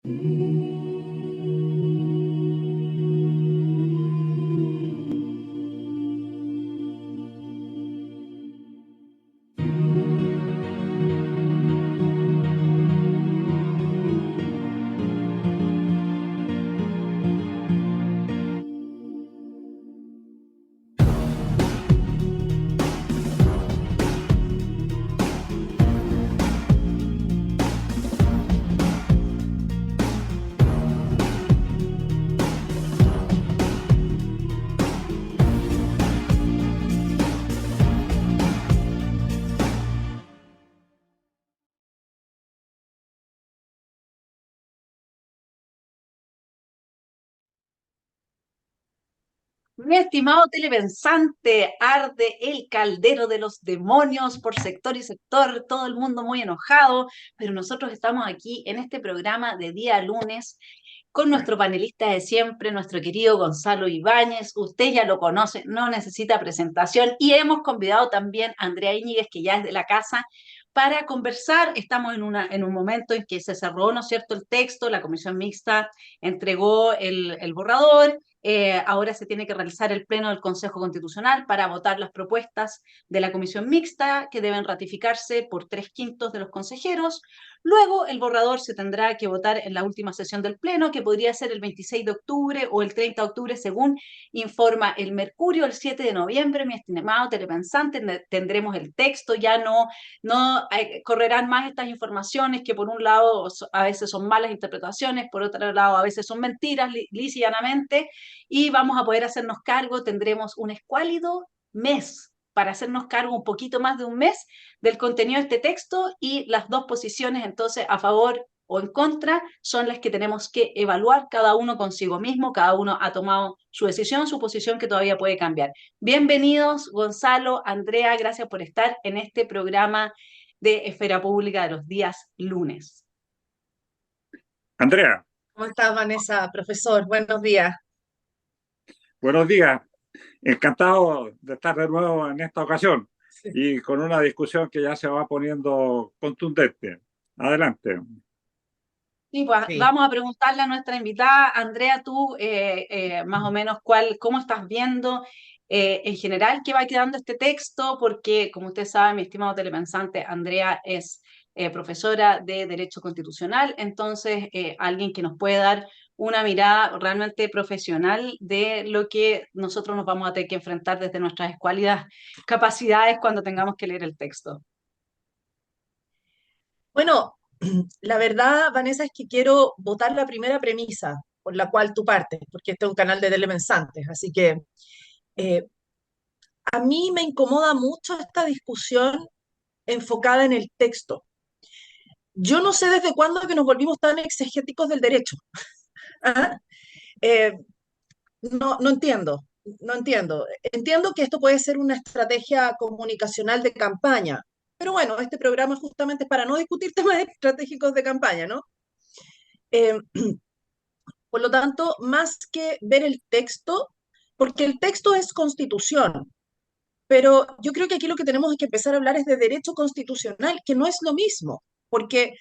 Mi estimado telepensante, arde el caldero de los demonios por sector y sector, todo el mundo muy enojado, pero nosotros estamos aquí en este programa de día lunes con nuestro panelista de siempre, nuestro querido Gonzalo Ibáñez. Usted ya lo conoce, no necesita presentación, y hemos convidado también a Andrea Íñiguez, que ya es de la casa, para conversar. Estamos en un momento en que se cerró, ¿no es cierto?, el texto, la comisión mixta entregó el borrador. Ahora se tiene que realizar el pleno del Consejo Constitucional para votar las propuestas de la comisión mixta, que deben ratificarse por 3/5 de los consejeros. Luego el borrador se tendrá que votar en la última sesión del pleno, que podría ser el 26 de octubre o el 30 de octubre, según informa el Mercurio. El 7 de noviembre, mi estimado telepensante, tendremos el texto. Ya no correrán más estas informaciones que, por un lado, a veces son malas interpretaciones, por otro lado a veces son mentiras, lisa y llanamente, y vamos a poder hacernos cargo. Tendremos un escuálido mes para hacernos cargo, un poquito más de un mes, del contenido de este texto, y las dos posiciones entonces a favor o en contra son las que tenemos que evaluar cada uno consigo mismo. Cada uno ha tomado su decisión, su posición, que todavía puede cambiar. Bienvenidos, Gonzalo, Andrea, gracias por estar en este programa de Esfera Pública de los días lunes. Andrea, ¿Cómo estás, Vanessa, profesor? Buenos días. buenos días. Encantado de estar de nuevo en esta ocasión Sí. y con una discusión que ya se va poniendo contundente. Adelante. Sí, pues Sí. vamos a preguntarle a nuestra invitada. Andrea, tú más o menos cómo estás viendo en general qué va quedando este texto, porque como usted sabe, mi estimado telepensante, Andrea es profesora de Derecho Constitucional. Entonces alguien que nos puede dar una mirada realmente profesional de lo que nosotros nos vamos a tener que enfrentar desde nuestras escuálidas capacidades cuando tengamos que leer el texto. Bueno, la verdad, Vanessa, es que quiero votar la primera premisa por la cual tú partes, porque este es un canal de telepensantes, así que eh, a mí me incomoda mucho esta discusión enfocada en el texto. Yo no sé desde cuándo que nos volvimos tan exegéticos del derecho. ¿Ah? Eh, no entiendo, no entiendo. Entiendo que esto puede ser una estrategia comunicacional de campaña, pero bueno, este programa justamente es para no discutir temas estratégicos de campaña, ¿no? Eh, por lo tanto, más que ver el texto, porque el texto es constitución, pero yo creo que aquí lo que tenemos que empezar a hablar es de derecho constitucional, que no es lo mismo, porque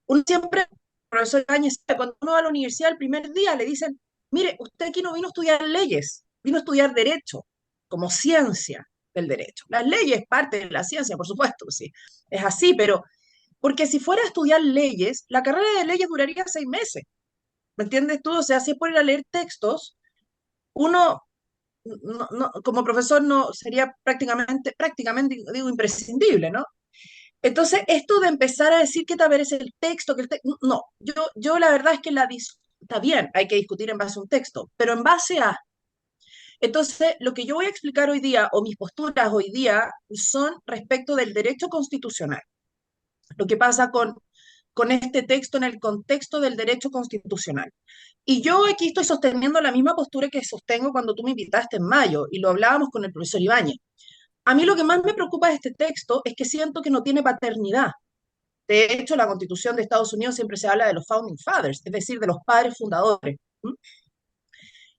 uno siempre, profesor Áñez, cuando uno va a la universidad el primer día le dicen, mire, usted aquí no vino a estudiar leyes, vino a estudiar derecho, como ciencia del derecho. Las leyes parte de la ciencia, por supuesto, sí, es así, pero porque si fuera a estudiar leyes, la carrera de leyes duraría 6 meses, ¿me entiendes tú? O sea, si es por ir a leer textos, uno como profesor no sería prácticamente, digo, imprescindible, ¿no? Entonces, esto de empezar a decir qué te parece el texto, no, yo la verdad es que está bien, hay que discutir en base a un texto, pero en base a... Entonces, lo que yo voy a explicar hoy día, o mis posturas hoy día, son respecto del derecho constitucional. Lo que pasa con este texto en el contexto del derecho constitucional. Y yo aquí estoy sosteniendo la misma postura que sostengo cuando tú me invitaste en mayo, y lo hablábamos con el profesor Ibáñez. A mí lo que más me preocupa de este texto es que siento que no tiene paternidad. De hecho, la Constitución de Estados Unidos siempre se habla de los Founding Fathers, es decir, de los padres fundadores. ¿Mm?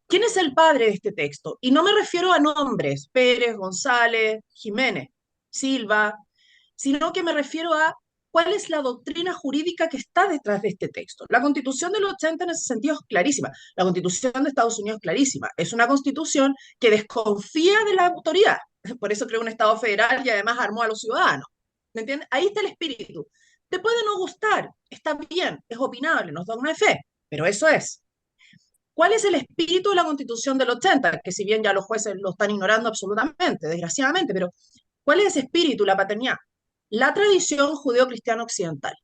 ¿Quién es el padre de este texto? Y no me refiero a nombres, Pérez, González, Jiménez, Silva, sino que me refiero a cuál es la doctrina jurídica que está detrás de este texto. La Constitución del 80 en ese sentido es clarísima. La Constitución de Estados Unidos es clarísima. Es una constitución que desconfía de la autoridad. Por eso creó un Estado federal y además armó a los ciudadanos. ¿Me entiendes? Ahí está el espíritu. Te puede no gustar, está bien, es opinable, no es dogma de fe, pero eso es. ¿Cuál es el espíritu de la Constitución del 80? Que si bien ya los jueces lo están ignorando absolutamente, desgraciadamente, pero ¿cuál es ese espíritu, la paternidad? La tradición judeo-cristiana occidental.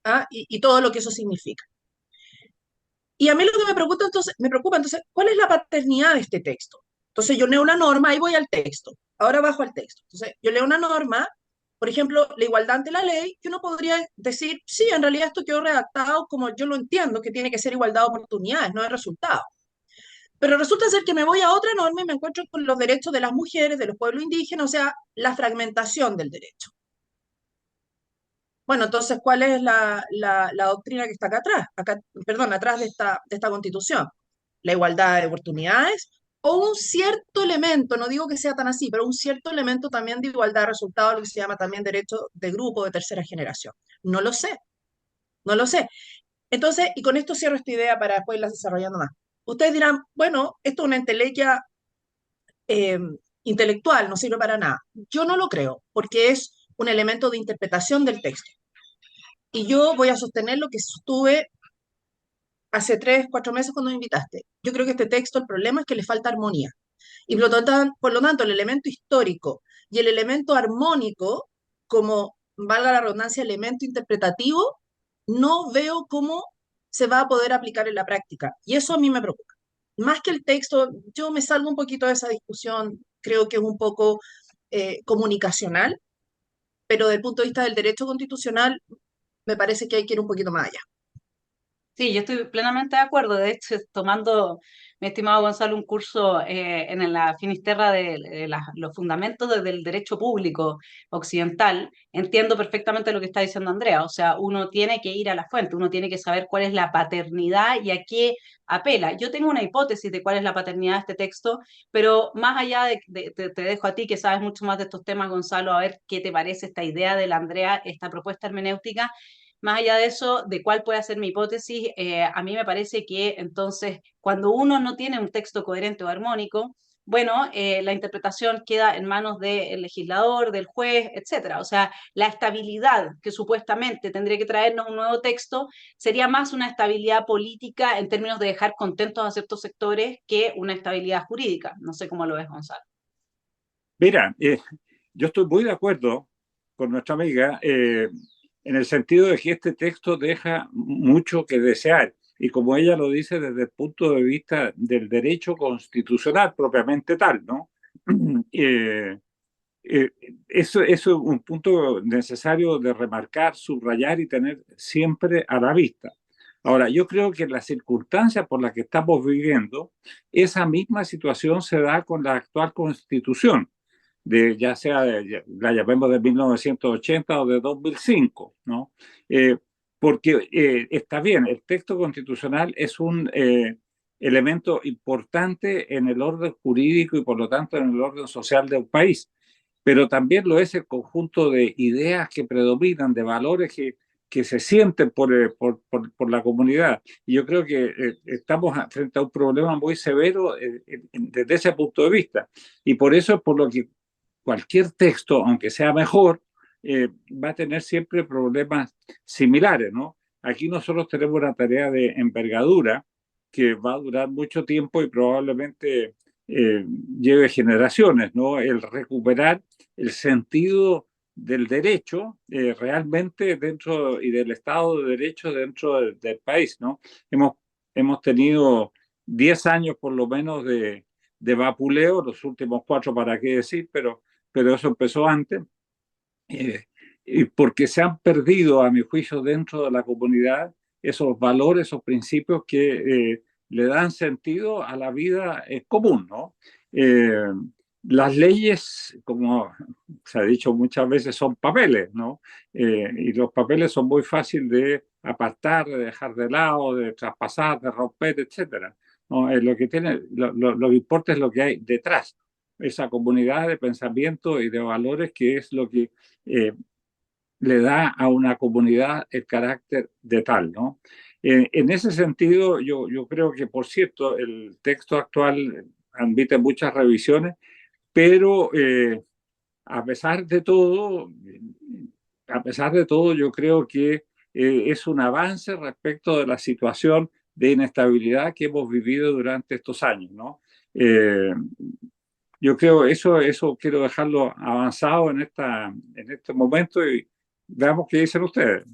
¿Ah? Y todo lo que eso significa. Y a mí lo que me preocupa entonces, ¿cuál es la paternidad de este texto? Entonces yo leo una norma, ahí voy al texto, ahora bajo al texto. Entonces yo leo una norma, por ejemplo, la igualdad ante la ley, que uno podría decir, sí, en realidad esto quedó redactado como yo lo entiendo, que tiene que ser igualdad de oportunidades, no de resultados. Pero resulta ser que me voy a otra norma y me encuentro con los derechos de las mujeres, de los pueblos indígenas, o sea, la fragmentación del derecho. Bueno, entonces, ¿cuál es la doctrina que está acá atrás? Acá, perdón, atrás de esta Constitución. La igualdad de oportunidades o un cierto elemento, no digo que sea tan así, pero un cierto elemento también de igualdad de resultados, lo que se llama también derecho de grupo de tercera generación. No lo sé, no lo sé. Entonces, y con esto cierro esta idea para después irla desarrollando más. Ustedes dirán, bueno, esto es una entelequia eh, intelectual, no sirve para nada. Yo no lo creo, porque es un elemento de interpretación del texto. Y yo voy a sostener lo que sostuve hace 3, 4 meses cuando me invitaste. Yo creo que este texto, el problema es que le falta armonía. Y por lo tanto, el elemento histórico y el elemento armónico, como valga la redundancia, elemento interpretativo, no veo cómo se va a poder aplicar en la práctica. Y eso a mí me preocupa. Más que el texto, yo me salgo un poquito de esa discusión, creo que es un poco comunicacional, pero desde el punto de vista del derecho constitucional, me parece que hay que ir un poquito más allá. Sí, yo estoy plenamente de acuerdo. De hecho, tomando, mi estimado Gonzalo, un curso en la Finisterra de los fundamentos del derecho público occidental, entiendo perfectamente lo que está diciendo Andrea. O sea, uno tiene que ir a la fuente, uno tiene que saber cuál es la paternidad y a qué apela. Yo tengo una hipótesis de cuál es la paternidad de este texto, pero más allá te dejo a ti, que sabes mucho más de estos temas, Gonzalo, a ver qué te parece esta idea de la Andrea, esta propuesta hermenéutica. Más allá de eso, de cuál puede ser mi hipótesis, a mí me parece que entonces cuando uno no tiene un texto coherente o armónico, bueno, la interpretación queda en manos del legislador, del juez, etcétera. O sea, la estabilidad que supuestamente tendría que traernos un nuevo texto sería más una estabilidad política en términos de dejar contentos a ciertos sectores que una estabilidad jurídica. No sé cómo lo ves, Gonzalo. Mira, yo estoy muy de acuerdo con nuestra amiga en el sentido de que este texto deja mucho que desear. Y como ella lo dice desde el punto de vista del derecho constitucional propiamente tal, ¿no? Eh, eh, eso es un punto necesario de remarcar, subrayar y tener siempre a la vista. Ahora, yo creo que en las circunstancias por las que estamos viviendo, esa misma situación se da con la actual constitución, ya sea, la llamemos de 1980 o de 2005, ¿no? Porque está bien, el texto constitucional es un elemento importante en el orden jurídico y por lo tanto en el orden social de un país, pero también lo es el conjunto de ideas que predominan, de valores que se sienten por la comunidad. Y yo creo que estamos frente a un problema muy severo desde ese punto de vista. Y por eso es por lo que cualquier texto, aunque sea mejor, va a tener siempre problemas similares, ¿no? Aquí nosotros tenemos una tarea de envergadura que va a durar mucho tiempo y probablemente lleve generaciones, ¿no? El recuperar el sentido del derecho realmente dentro y del Estado de Derecho dentro del país, ¿no? Hemos tenido 10 años por lo menos de vapuleo, los últimos 4 para qué decir, pero eso empezó antes, eh, y porque se han perdido, a mi juicio, dentro de la comunidad esos valores, esos principios que le dan sentido a la vida común, ¿no? Eh, las leyes, como se ha dicho muchas veces, son papeles, ¿no? Y los papeles son muy fáciles de apartar, de dejar de lado, de traspasar, de romper, etcétera. ¿No? Lo que importa es lo que hay detrás, esa comunidad de pensamiento y de valores que es lo que eh, le da a una comunidad el carácter de tal, ¿no? En ese sentido, yo creo que, por cierto, el texto actual admite muchas revisiones, pero a pesar de todo, a pesar de todo, yo creo que es un avance respecto de la situación de inestabilidad que hemos vivido durante estos años, ¿no? Yo creo eso quiero dejarlo avanzado en este momento y veamos qué dicen ustedes.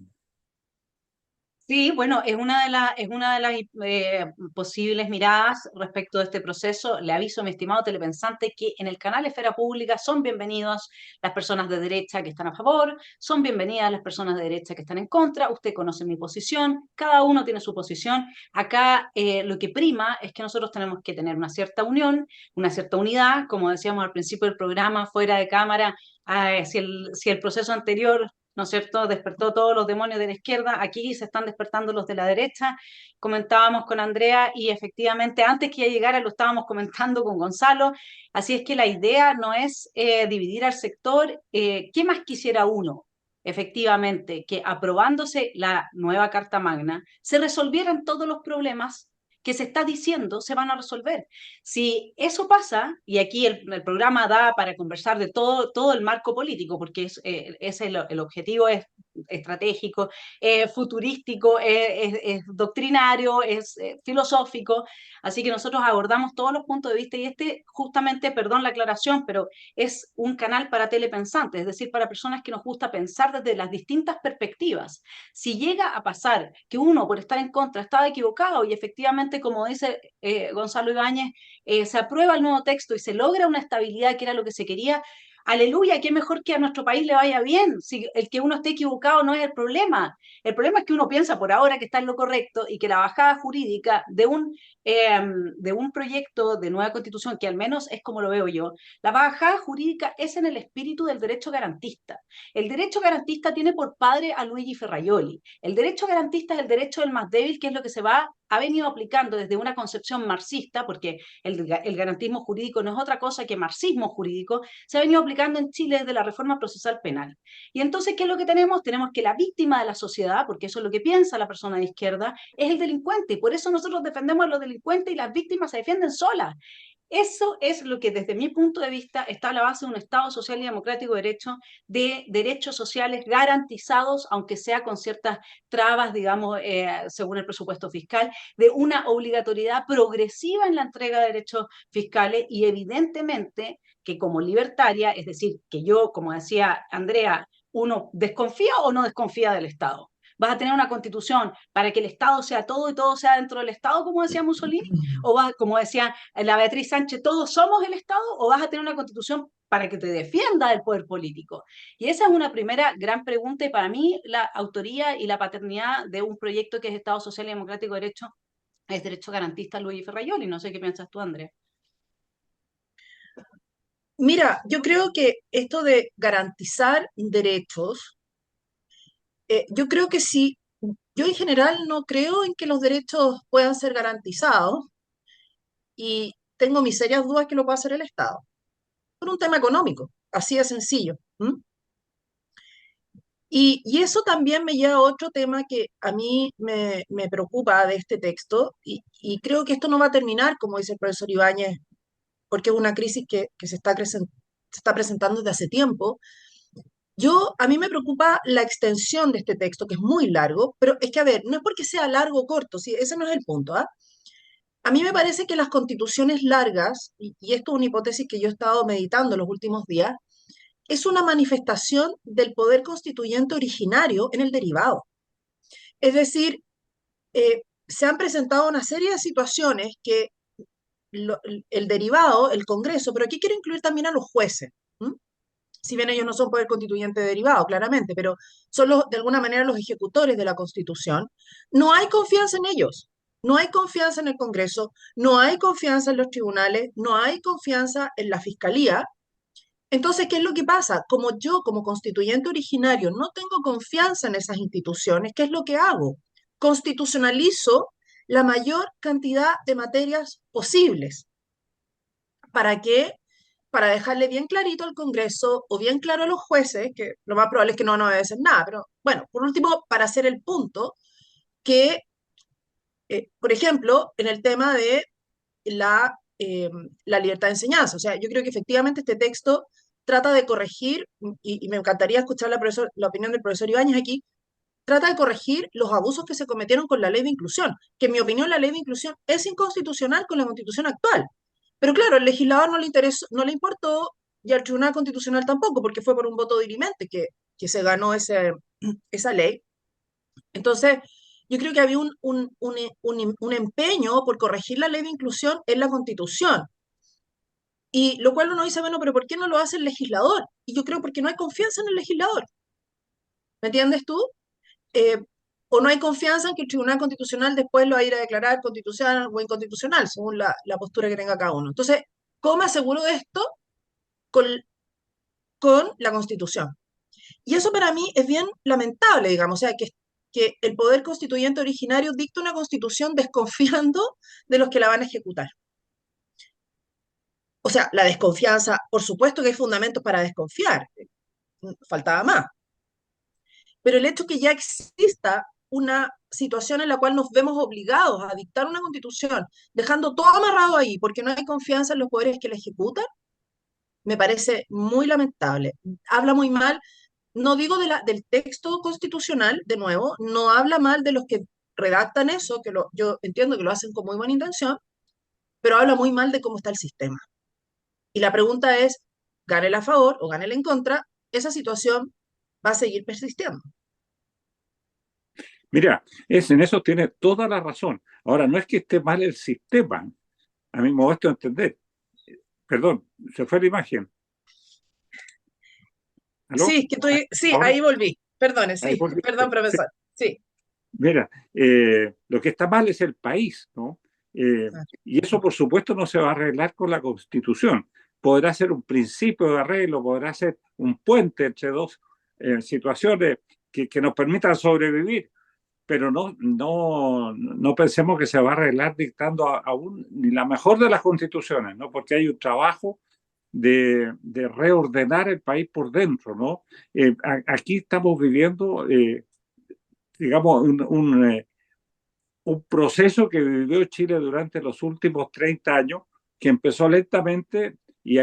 Sí, bueno, es una de las posibles miradas respecto de este proceso. Le aviso, mi estimado telepensante, que en el canal Esfera Pública son bienvenidos las personas de derecha que están a favor, son bienvenidas las personas de derecha que están en contra. Usted conoce mi posición, cada uno tiene su posición. Acá lo que prima es que nosotros tenemos que tener una cierta unión, una cierta unidad, como decíamos al principio del programa, fuera de cámara. Si el proceso anterior, ¿no es cierto?, despertó todos los demonios de la izquierda, aquí se están despertando los de la derecha. Comentábamos con Andrea y efectivamente antes que ella llegara lo estábamos comentando con Gonzalo, así es que la idea no es dividir al sector. ¿Qué más quisiera uno? Efectivamente, que aprobándose la nueva Carta Magna se resolvieran todos los problemas que se está diciendo se van a resolver. Si eso pasa, y aquí el programa da para conversar de todo el marco político, porque el objetivo es estratégico, futurístico, es doctrinario, es filosófico, así que nosotros abordamos todos los puntos de vista y este justamente, perdón la aclaración, pero es un canal para telepensantes, es decir, para personas que nos gusta pensar desde las distintas perspectivas. Si llega a pasar que uno por estar en contra estaba equivocado y efectivamente, como dice Gonzalo Ibáñez, se aprueba el nuevo texto y se logra una estabilidad que era lo que se quería, aleluya, qué mejor que a nuestro país le vaya bien. Si el que uno esté equivocado no es el problema es que uno piensa por ahora que está en lo correcto y que la bajada jurídica de un proyecto de nueva constitución, que al menos es como lo veo yo, la bajada jurídica es en el espíritu del derecho garantista. El derecho garantista tiene por padre a Luigi Ferraioli. El derecho garantista es el derecho del más débil, que es lo que ha venido aplicando desde una concepción marxista, porque el garantismo jurídico no es otra cosa que marxismo jurídico, se ha venido aplicando en Chile desde la reforma procesal penal. Y entonces, ¿qué es lo que tenemos? Tenemos que la víctima de la sociedad, porque eso es lo que piensa la persona de izquierda, es el delincuente, y por eso nosotros defendemos a los delincuentes y las víctimas se defienden solas. Eso es lo que desde mi punto de vista está a la base de un Estado social y democrático de derechos sociales garantizados, aunque sea con ciertas trabas, digamos, según el presupuesto fiscal, de una obligatoriedad progresiva en la entrega de derechos fiscales y evidentemente que como libertaria, es decir, que yo, como decía Andrea, uno desconfía o no desconfía del Estado. ¿Vas a tener una constitución para que el Estado sea todo y todo sea dentro del Estado, como decía Mussolini? ¿O vas, como decía la Beatriz Sánchez, todos somos el Estado? ¿O vas a tener una constitución para que te defienda del poder político? Y esa es una primera gran pregunta y para mí la autoría y la paternidad de un proyecto que es Estado Social y Democrático de Derecho es derecho garantista Luigi Ferraioli. No sé qué piensas tú, Andrea. Mira, yo creo que esto de garantizar derechos, yo creo que sí, yo en general no creo en que los derechos puedan ser garantizados y tengo mis serias dudas que lo pueda hacer el Estado, por un tema económico, así de sencillo. ¿M? Y eso también me lleva a otro tema que a mí me preocupa de este texto y creo que esto no va a terminar, como dice el profesor Ibáñez, porque es una crisis que se está presentando desde hace tiempo. A mí me preocupa la extensión de este texto, que es muy largo, pero es que, a ver, no es porque sea largo o corto, ¿sí? Ese no es el punto, ¿ah? A mí me parece que las constituciones largas, y esto es una hipótesis que yo he estado meditando los últimos días, es una manifestación del poder constituyente originario en el derivado. Es decir, se han presentado una serie de situaciones que el derivado, el Congreso, pero aquí quiero incluir también a los jueces, ¿m? Si bien ellos no son poder constituyente derivado, claramente, pero son de alguna manera los ejecutores de la Constitución, no hay confianza en ellos, no hay confianza en el Congreso, no hay confianza en los tribunales, no hay confianza en la Fiscalía. Entonces, ¿qué es lo que pasa? Como yo, como constituyente originario, no tengo confianza en esas instituciones, ¿qué es lo que hago? Constitucionalizo la mayor cantidad de materias posibles. ¿Para qué? para dejarle bien clarito al Congreso o bien claro a los jueces, que lo más probable es que no nos va a decir nada, pero bueno, por último, para hacer el punto, que, por ejemplo, en el tema de la libertad de enseñanza, o sea, yo creo que efectivamente este texto trata de corregir, y me encantaría escuchar la opinión del profesor Ibáñez aquí, trata de corregir los abusos que se cometieron con la ley de inclusión, que en mi opinión la ley de inclusión es inconstitucional con la constitución actual. Pero claro, al legislador no le interesó, no le importó y al Tribunal Constitucional tampoco, porque fue por un voto dirimente que se ganó esa ley. Entonces, yo creo que había un empeño por corregir la ley de inclusión en la Constitución. Y lo cual uno dice, bueno, pero ¿por qué no lo hace el legislador? Y yo creo porque no hay confianza en el legislador. ¿Me entiendes tú? eh, o no hay confianza en que el Tribunal Constitucional después lo va a ir a declarar constitucional o inconstitucional, según la postura que tenga cada uno. Entonces, ¿cómo me aseguro de esto? Con, con la Constitución. Y eso para mí es bien lamentable, digamos, o sea, que el poder constituyente originario dicta una constitución desconfiando de los que la van a ejecutar. O sea, la desconfianza, por supuesto que hay fundamentos para desconfiar, faltaba más, pero el hecho que ya exista una situación en la cual nos vemos obligados a dictar una constitución, dejando todo amarrado ahí porque no hay confianza en los poderes que la ejecutan, me parece muy lamentable. Habla muy mal, no digo del texto constitucional, de nuevo, no habla mal de los que redactan eso, yo entiendo que lo hacen con muy buena intención, pero habla muy mal de cómo está el sistema. Y la pregunta es, gánela a favor o gánela en contra, esa situación va a seguir persistiendo. Mira, en eso tiene toda la razón. Ahora, no es que esté mal el sistema, a mi modesto entender. Perdón, se fue la imagen. ¿Aló? Sí, sí, Ahora, ahí volví. Perdone, ahí sí, perdón, volviste. Sí. profesor. Sí. Mira, lo que está mal es el país, ¿no? Y eso, por supuesto, no se va a arreglar con la Constitución. Podrá ser un principio de arreglo, podrá ser un puente entre dos situaciones que nos permitan sobrevivir, pero no pensemos que se va a arreglar dictando aún ni la mejor de las constituciones, ¿no? Porque hay un trabajo de reordenar el país por dentro, ¿no? Aquí estamos viviendo, digamos, un proceso que vivió Chile durante los últimos 30 años, que empezó lentamente y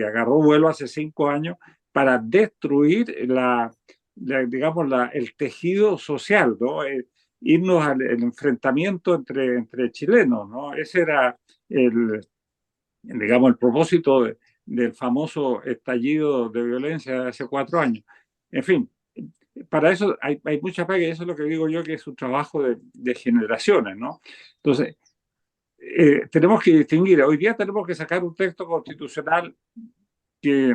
agarró vuelo hace 5 años para destruir digamos, el tejido social, ¿no? Irnos al enfrentamiento entre chilenos, ¿no? Ese era digamos, el propósito del famoso estallido de violencia de hace 4 años. En fin, para eso hay mucha pega y eso es lo que digo yo que es un trabajo de generaciones, ¿no? Entonces, tenemos que distinguir, hoy día tenemos que sacar un texto constitucional que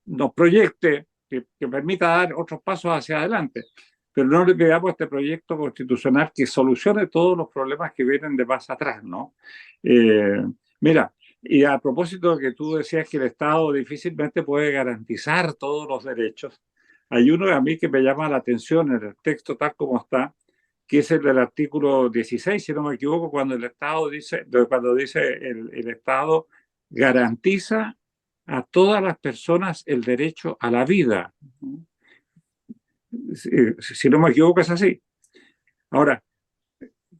nos proyecte, que permita dar otros pasos hacia adelante, pero no le pidamos a este proyecto constitucional que solucione todos los problemas que vienen de más atrás, ¿no? Mira, y a propósito de que tú decías que el Estado difícilmente puede garantizar todos los derechos, hay uno a mí que me llama la atención en el texto tal como está, que es el del artículo 16, si no me equivoco, cuando cuando dice el Estado garantiza a todas las personas el derecho a la vida. Si no me equivoco es así. Ahora,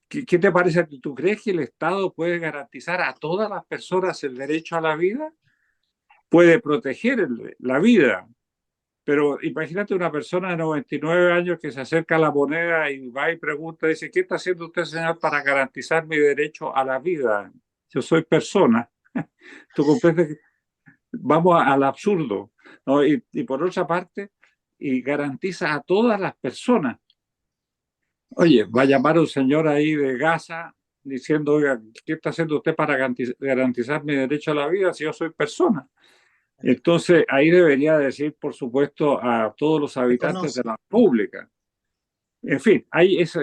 ¿qué te parece? ¿Tú crees que el Estado puede garantizar a todas las personas el derecho a la vida? Puede proteger la vida, pero imagínate una persona de 99 años que se acerca a la moneda y va y pregunta, dice, ¿qué está haciendo usted, señor, para garantizar mi derecho a la vida? Yo soy persona. ¿Tú comprendes? Vamos al absurdo, ¿no? Y por otra parte, y garantiza a todas las personas. Oye, va a llamar un señor ahí de Gaza diciendo, oiga, ¿qué está haciendo usted para garantizar mi derecho a la vida si yo soy persona? Entonces, ahí debería decir, por supuesto, a todos los habitantes de Reconoce. la República. En fin, ahí Sí.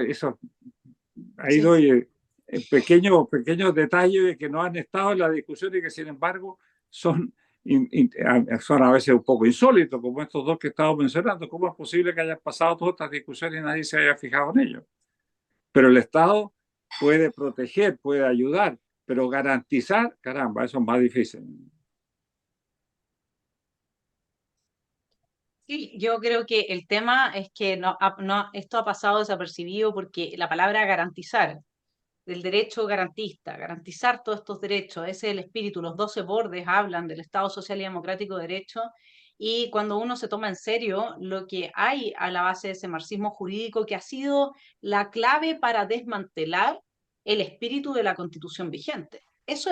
doy pequeños detalles que no han estado en la discusión y que, sin embargo, son, son a veces un poco insólitos, como estos dos que estaba mencionando. ¿Cómo es posible que hayan pasado todas estas discusiones y nadie se haya fijado en ello? Pero el Estado puede proteger, puede ayudar, pero garantizar, caramba, eso es más difícil. Sí, yo creo que el tema es que esto ha pasado desapercibido porque la palabra garantizar, del derecho garantista, garantizar todos estos derechos, ese es el espíritu, los 12 bordes hablan del Estado social y democrático de derecho, y cuando uno se toma en serio lo que hay a la base de ese marxismo jurídico que ha sido la clave para desmantelar el espíritu de la Constitución vigente. Eso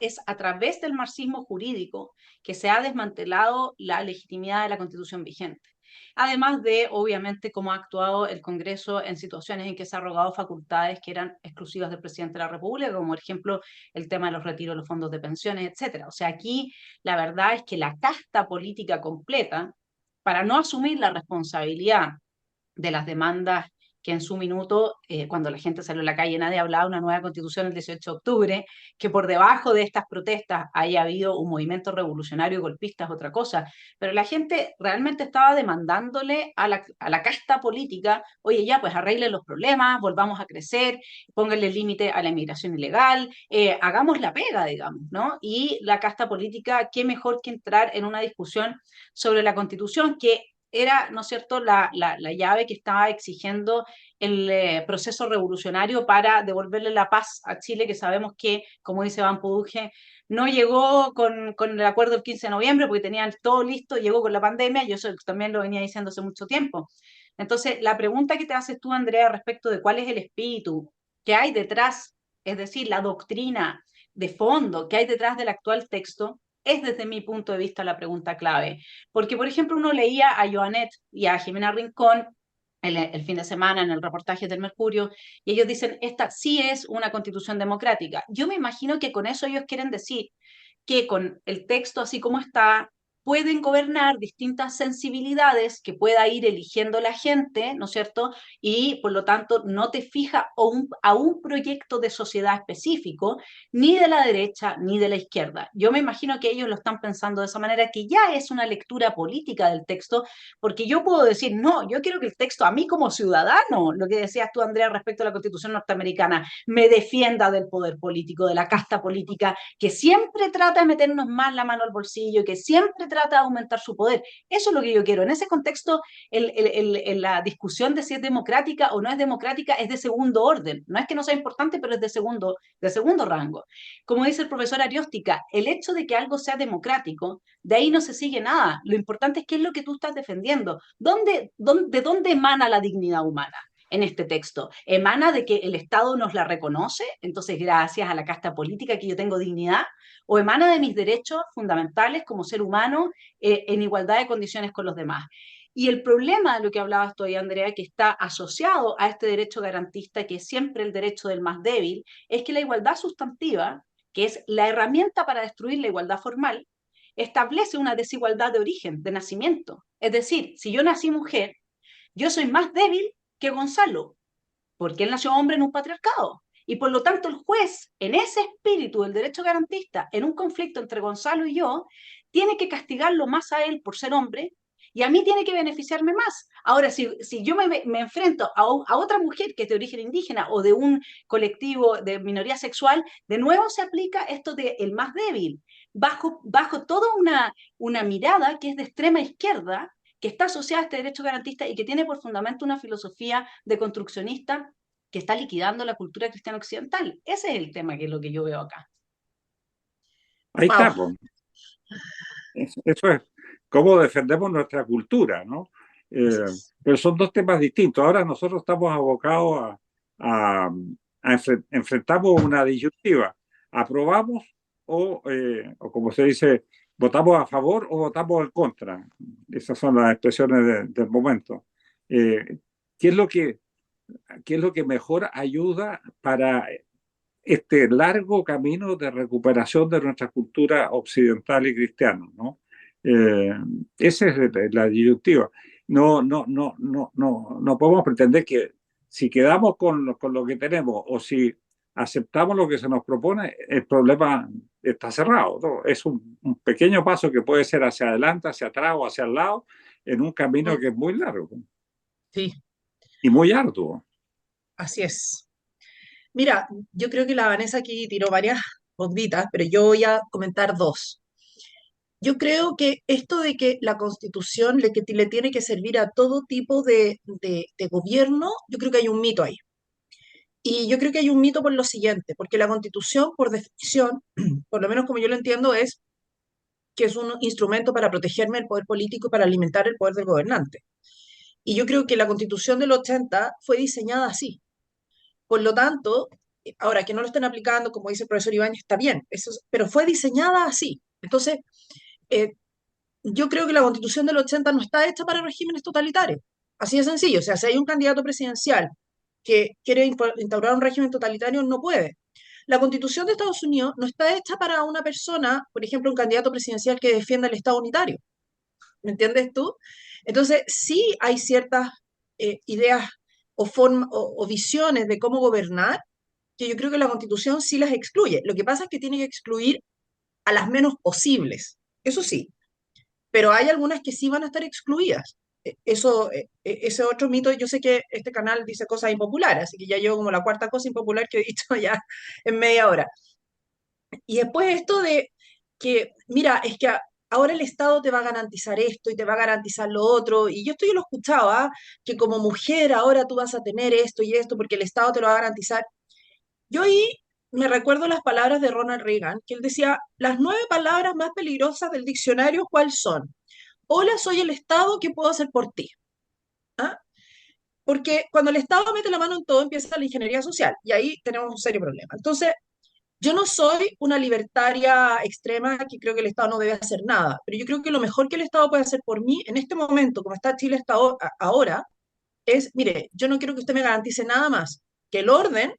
es a través del marxismo jurídico que se ha desmantelado la legitimidad de la Constitución vigente. Además de, obviamente, cómo ha actuado el Congreso en situaciones en que se ha arrogado facultades que eran exclusivas del presidente de la República, como por ejemplo el tema de los retiros de los fondos de pensiones, etcétera. O sea, aquí la verdad es que la casta política completa, para no asumir la responsabilidad de las demandas que en su minuto, cuando la gente salió a la calle, nadie hablaba de una nueva constitución el 18 de octubre, que por debajo de estas protestas haya habido un movimiento revolucionario golpista es otra cosa, pero la gente realmente estaba demandándole a la casta política, oye, ya, pues arreglen los problemas, volvamos a crecer, pónganle límite a la inmigración ilegal, hagamos la pega, digamos, ¿no? Y la casta política, qué mejor que entrar en una discusión sobre la constitución que era, ¿no es cierto?, la llave que estaba exigiendo el proceso revolucionario para devolverle la paz a Chile, que sabemos que, como dice Van Puduje, no llegó con el acuerdo del 15 de noviembre porque tenían todo listo, llegó con la pandemia, y eso también lo venía diciendo hace mucho tiempo. Entonces, la pregunta que te haces tú, Andrea, respecto de cuál es el espíritu que hay detrás, es decir, la doctrina de fondo que hay detrás del actual texto, es desde mi punto de vista la pregunta clave. Porque, por ejemplo, uno leía a Joanet y a Jimena Rincón el fin de semana en el reportaje del Mercurio, y ellos dicen, esta sí es una constitución democrática. Yo me imagino que con eso ellos quieren decir que con el texto así como está, pueden gobernar distintas sensibilidades que pueda ir eligiendo la gente, ¿no es cierto? Y por lo tanto no te fija a un proyecto de sociedad específico, ni de la derecha ni de la izquierda. Yo me imagino que ellos lo están pensando de esa manera, que ya es una lectura política del texto, porque yo puedo decir, no, yo quiero que el texto a mí como ciudadano, lo que decías tú, Andrea, respecto a la Constitución norteamericana, me defienda del poder político, de la casta política, que siempre trata de meternos más la mano al bolsillo, que siempre trata de aumentar su poder. Eso es lo que yo quiero. En ese contexto, la discusión de si es democrática o no es democrática es de segundo orden. No es que no sea importante, pero es de segundo rango. Como dice el profesor Arióstica, el hecho de que algo sea democrático, de ahí no se sigue nada. Lo importante es qué es lo que tú estás defendiendo. ¿De dónde emana la dignidad humana? En este texto. ¿Emana de que el Estado nos la reconoce? Entonces, gracias a la casta política que yo tengo dignidad. ¿O emana de mis derechos fundamentales como ser humano en igualdad de condiciones con los demás? Y el problema de lo que hablabas tú ahí, Andrea, que está asociado a este derecho garantista, que es siempre el derecho del más débil, es que la igualdad sustantiva, que es la herramienta para destruir la igualdad formal, establece una desigualdad de origen, de nacimiento. Es decir, si yo nací mujer, yo soy más débil que Gonzalo, porque él nació hombre en un patriarcado. Y por lo tanto el juez, en ese espíritu del derecho garantista, en un conflicto entre Gonzalo y yo, tiene que castigarlo más a él por ser hombre y a mí tiene que beneficiarme más. Ahora, si yo me enfrento a otra mujer que es de origen indígena o de un colectivo de minoría sexual, de nuevo se aplica esto de el más débil, bajo toda una mirada que es de extrema izquierda, que está asociada a este derecho garantista y que tiene por fundamento una filosofía de construccionista que está liquidando la cultura cristiana occidental. Ese es el tema que es lo que yo veo acá. Ahí Wow. está, pues. Eso es cómo defendemos nuestra cultura, ¿no? Pero son dos temas distintos. Ahora nosotros estamos abocados enfrentamos una disyuntiva. ¿Aprobamos o como se dice, votamos a favor o votamos en contra? Esas son las expresiones del momento. Eh, ¿Qué es lo que, qué es lo que mejor ayuda para este largo camino de recuperación de nuestra cultura occidental y cristiana, ¿no? Eh, Esa es la disyuntiva. No podemos pretender que si quedamos con lo que tenemos o si aceptamos lo que se nos propone, el problema está cerrado, ¿no? Es un pequeño paso que puede ser hacia adelante, hacia atrás o hacia el lado, en un camino que es muy largo Sí, y muy arduo. así es. Mira, yo creo que la Vanessa aquí tiró varias bombitas, pero yo voy a comentar dos. Yo creo que esto de que la Constitución le tiene que servir a todo tipo de gobierno, yo creo que hay un mito ahí. Y yo creo que hay un mito por lo siguiente, porque la Constitución, por definición, por lo menos como yo lo entiendo, es que es un instrumento para protegerme del poder político y para alimentar el poder del gobernante. Y yo creo que la Constitución del 80 fue diseñada así. Por lo tanto, ahora que no lo estén aplicando, como dice el profesor Ibáñez, está bien, pero fue diseñada así. Entonces, eh, yo creo que la Constitución del 80 no está hecha para regímenes totalitarios. Así de sencillo. O sea, si hay un candidato presidencial que quiere instaurar un régimen totalitario, no puede. La Constitución de Estados Unidos no está hecha para una persona, por ejemplo, un candidato presidencial que defienda el Estado unitario. ¿Me entiendes tú? Entonces, sí hay ciertas ideas o visiones de cómo gobernar que yo creo que la Constitución sí las excluye. Lo que pasa es que tiene que excluir a las menos posibles. Eso sí, pero hay algunas que sí van a estar excluidas. Ese otro mito, yo sé que este canal dice cosas impopulares, así que ya llevo como la cuarta cosa impopular que he dicho ya en media hora. Y después esto de que, mira, es que ahora el Estado te va a garantizar esto y te va a garantizar lo otro, y yo esto yo lo escuchaba, que como mujer ahora tú vas a tener esto y esto porque el Estado te lo va a garantizar. Yo ahí me recuerdo las palabras de Ronald Reagan, que él decía, las 9 palabras más peligrosas del diccionario, ¿cuáles son? Hola, soy el Estado, ¿qué puedo hacer por ti? ¿Ah? Porque cuando el Estado mete la mano en todo, empieza la ingeniería social y ahí tenemos un serio problema. Entonces, yo no soy una libertaria extrema que creo que el Estado no debe hacer nada, pero yo creo que lo mejor que el Estado puede hacer por mí en este momento, como está Chile hasta ahora, es, mire, yo no quiero que usted me garantice nada más que el orden,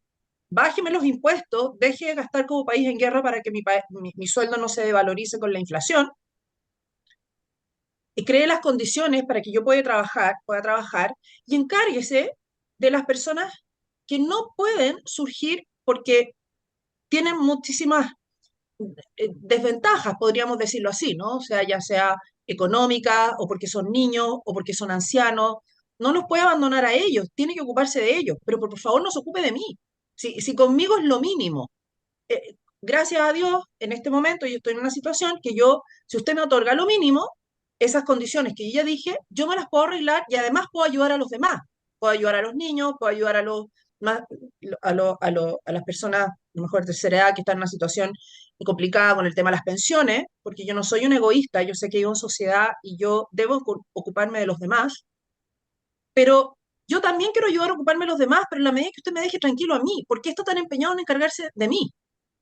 bájeme los impuestos, deje de gastar como país en guerra para que mi sueldo no se devalorice con la inflación, y cree las condiciones para que yo pueda trabajar y encárguese de las personas que no pueden surgir porque tienen muchísimas desventajas, podríamos decirlo así, ¿no? O sea, ya sea económica o porque son niños o porque son ancianos. No los puede abandonar a ellos, tiene que ocuparse de ellos, pero por favor no se ocupe de mí. Si conmigo es lo mínimo. Gracias a Dios, en este momento yo estoy en una situación que yo, si usted me otorga lo mínimo, esas condiciones que yo ya dije, yo me las puedo arreglar y además puedo ayudar a los demás. Puedo ayudar a los niños, puedo ayudar a los más, a las personas, a lo mejor de tercera edad, que están en una situación complicada con el tema de las pensiones, porque yo no soy un egoísta, yo sé que vivo en sociedad y yo debo ocuparme de los demás, pero yo también quiero ayudar a ocuparme de los demás, pero en la medida que usted me deje tranquilo a mí, ¿por qué está tan empeñado en encargarse de mí?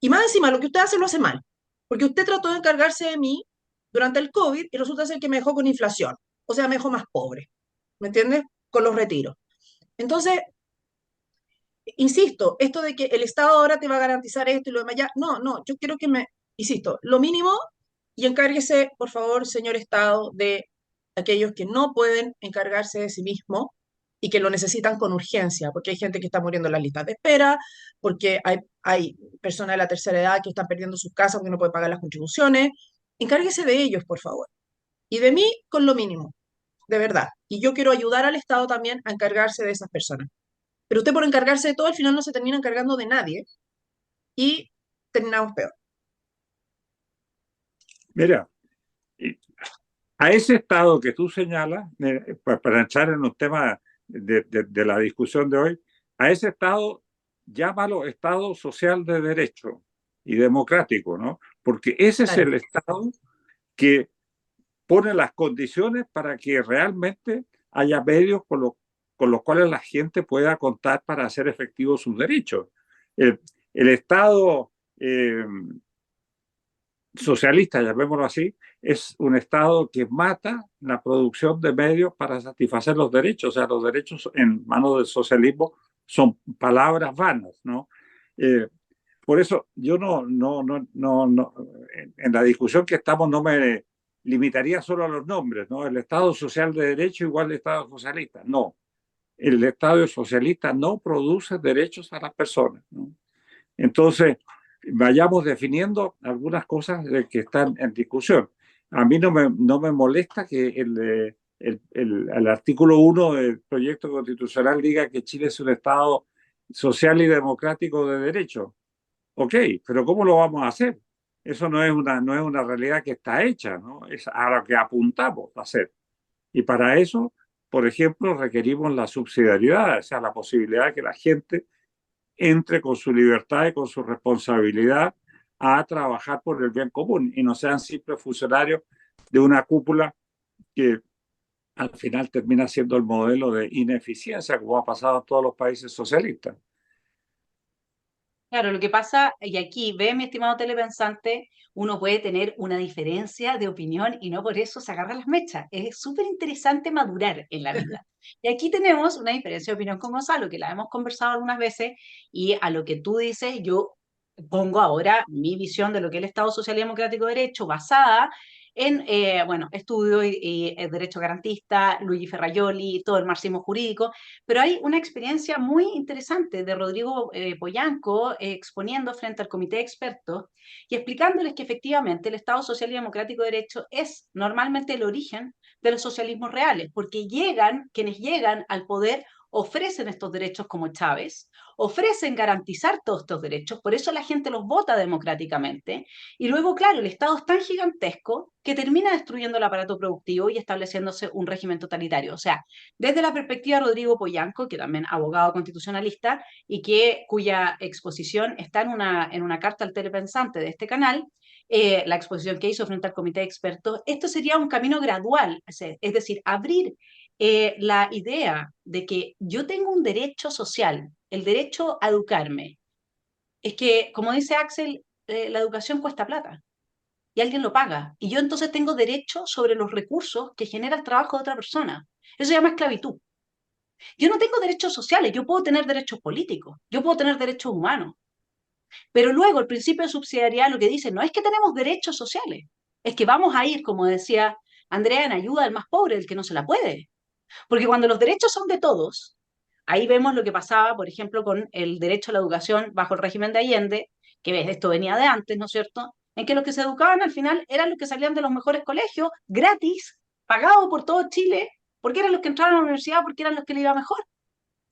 Y más encima, lo que usted hace lo hace mal, porque usted trató de encargarse de mí durante el COVID y resulta ser que me dejó con inflación, o sea, me dejó más pobre, ¿me entiendes? Con los retiros. Entonces, insisto, esto de que el Estado ahora te va a garantizar esto y lo demás, ya, no, no, yo quiero que insisto, lo mínimo y encárguese, por favor, señor Estado, de aquellos que no pueden encargarse de sí mismos y que lo necesitan con urgencia, porque hay gente que está muriendo en las listas de espera, porque hay personas de la tercera edad que están perdiendo sus casas porque no pueden pagar las contribuciones. Encárguese de ellos, por favor. Y de mí con lo mínimo, de verdad. Y yo quiero ayudar al Estado también a encargarse de esas personas. Pero usted por encargarse de todo, al final no se termina encargando de nadie y terminamos peor. Mira, y a ese estado que tú señalas, para entrar en los temas de la discusión de hoy, a ese estado llámalo Estado social de derecho y democrático, ¿no? Porque ese es Claro. el Estado que pone las condiciones para que realmente haya medios con los cuales la gente pueda contar para hacer efectivos sus derechos. El Estado socialista, llamémoslo así, es un Estado que mata la producción de medios para satisfacer los derechos. O sea, los derechos en manos del socialismo son palabras vanas, ¿no? Por eso yo no, en la discusión que estamos no me limitaría solo a los nombres, ¿no? El Estado social de derecho igual al Estado socialista. No, el Estado socialista no produce derechos a las personas, ¿no? Entonces, vayamos definiendo algunas cosas que están en discusión. A mí no me molesta que el artículo 1 del proyecto constitucional diga que Chile es un Estado social y democrático de derecho. Ok, pero ¿cómo lo vamos a hacer? Eso no es una realidad que está hecha, ¿no? Es a lo que apuntamos a hacer. Y para eso, por ejemplo, requerimos la subsidiariedad, o sea, la posibilidad de que la gente entre con su libertad y con su responsabilidad a trabajar por el bien común y no sean simples funcionarios de una cúpula que al final termina siendo el modelo de ineficiencia, como ha pasado en todos los países socialistas. Claro, lo que pasa, y aquí ve, mi estimado telepensante, uno puede tener una diferencia de opinión y no por eso se agarra las mechas. Es súper interesante madurar en la vida. Y aquí tenemos una diferencia de opinión con Gonzalo, que la hemos conversado algunas veces, y a lo que tú dices, yo pongo ahora mi visión de lo que es el Estado Social y Democrático de Derecho basada en, bueno, estudio y derecho garantista, Luigi Ferraioli, todo el marxismo jurídico, pero hay una experiencia muy interesante de Rodrigo Poyanco exponiendo frente al comité de expertos y explicándoles que efectivamente el Estado Social y Democrático de Derecho es normalmente el origen de los socialismos reales, porque quienes llegan al poder ofrecen estos derechos como Chávez, ofrecen garantizar todos estos derechos, por eso la gente los vota democráticamente, y luego, claro, el Estado es tan gigantesco que termina destruyendo el aparato productivo y estableciéndose un régimen totalitario. O sea, desde la perspectiva de Rodrigo Poyanco, que también abogado constitucionalista y cuya exposición está en una carta al telepensante de este canal, la exposición que hizo frente al comité de expertos, esto sería un camino gradual, es decir, abrir la idea de que yo tengo un derecho social, el derecho a educarme. Es que, como dice Axel, la educación cuesta plata y alguien lo paga. Y yo entonces tengo derecho sobre los recursos que genera el trabajo de otra persona. Eso se llama esclavitud. Yo no tengo derechos sociales, yo puedo tener derechos políticos, yo puedo tener derechos humanos. Pero luego el principio de subsidiariedad lo que dice no es que tenemos derechos sociales, es que vamos a ir, como decía Andrea, en ayuda al más pobre, el que no se la puede. Porque cuando los derechos son de todos, ahí vemos lo que pasaba, por ejemplo, con el derecho a la educación bajo el régimen de Allende, que ves, esto venía de antes, ¿no es cierto? En que los que se educaban al final eran los que salían de los mejores colegios, gratis, pagados por todo Chile, porque eran los que entraron a la universidad, porque eran los que le iba mejor.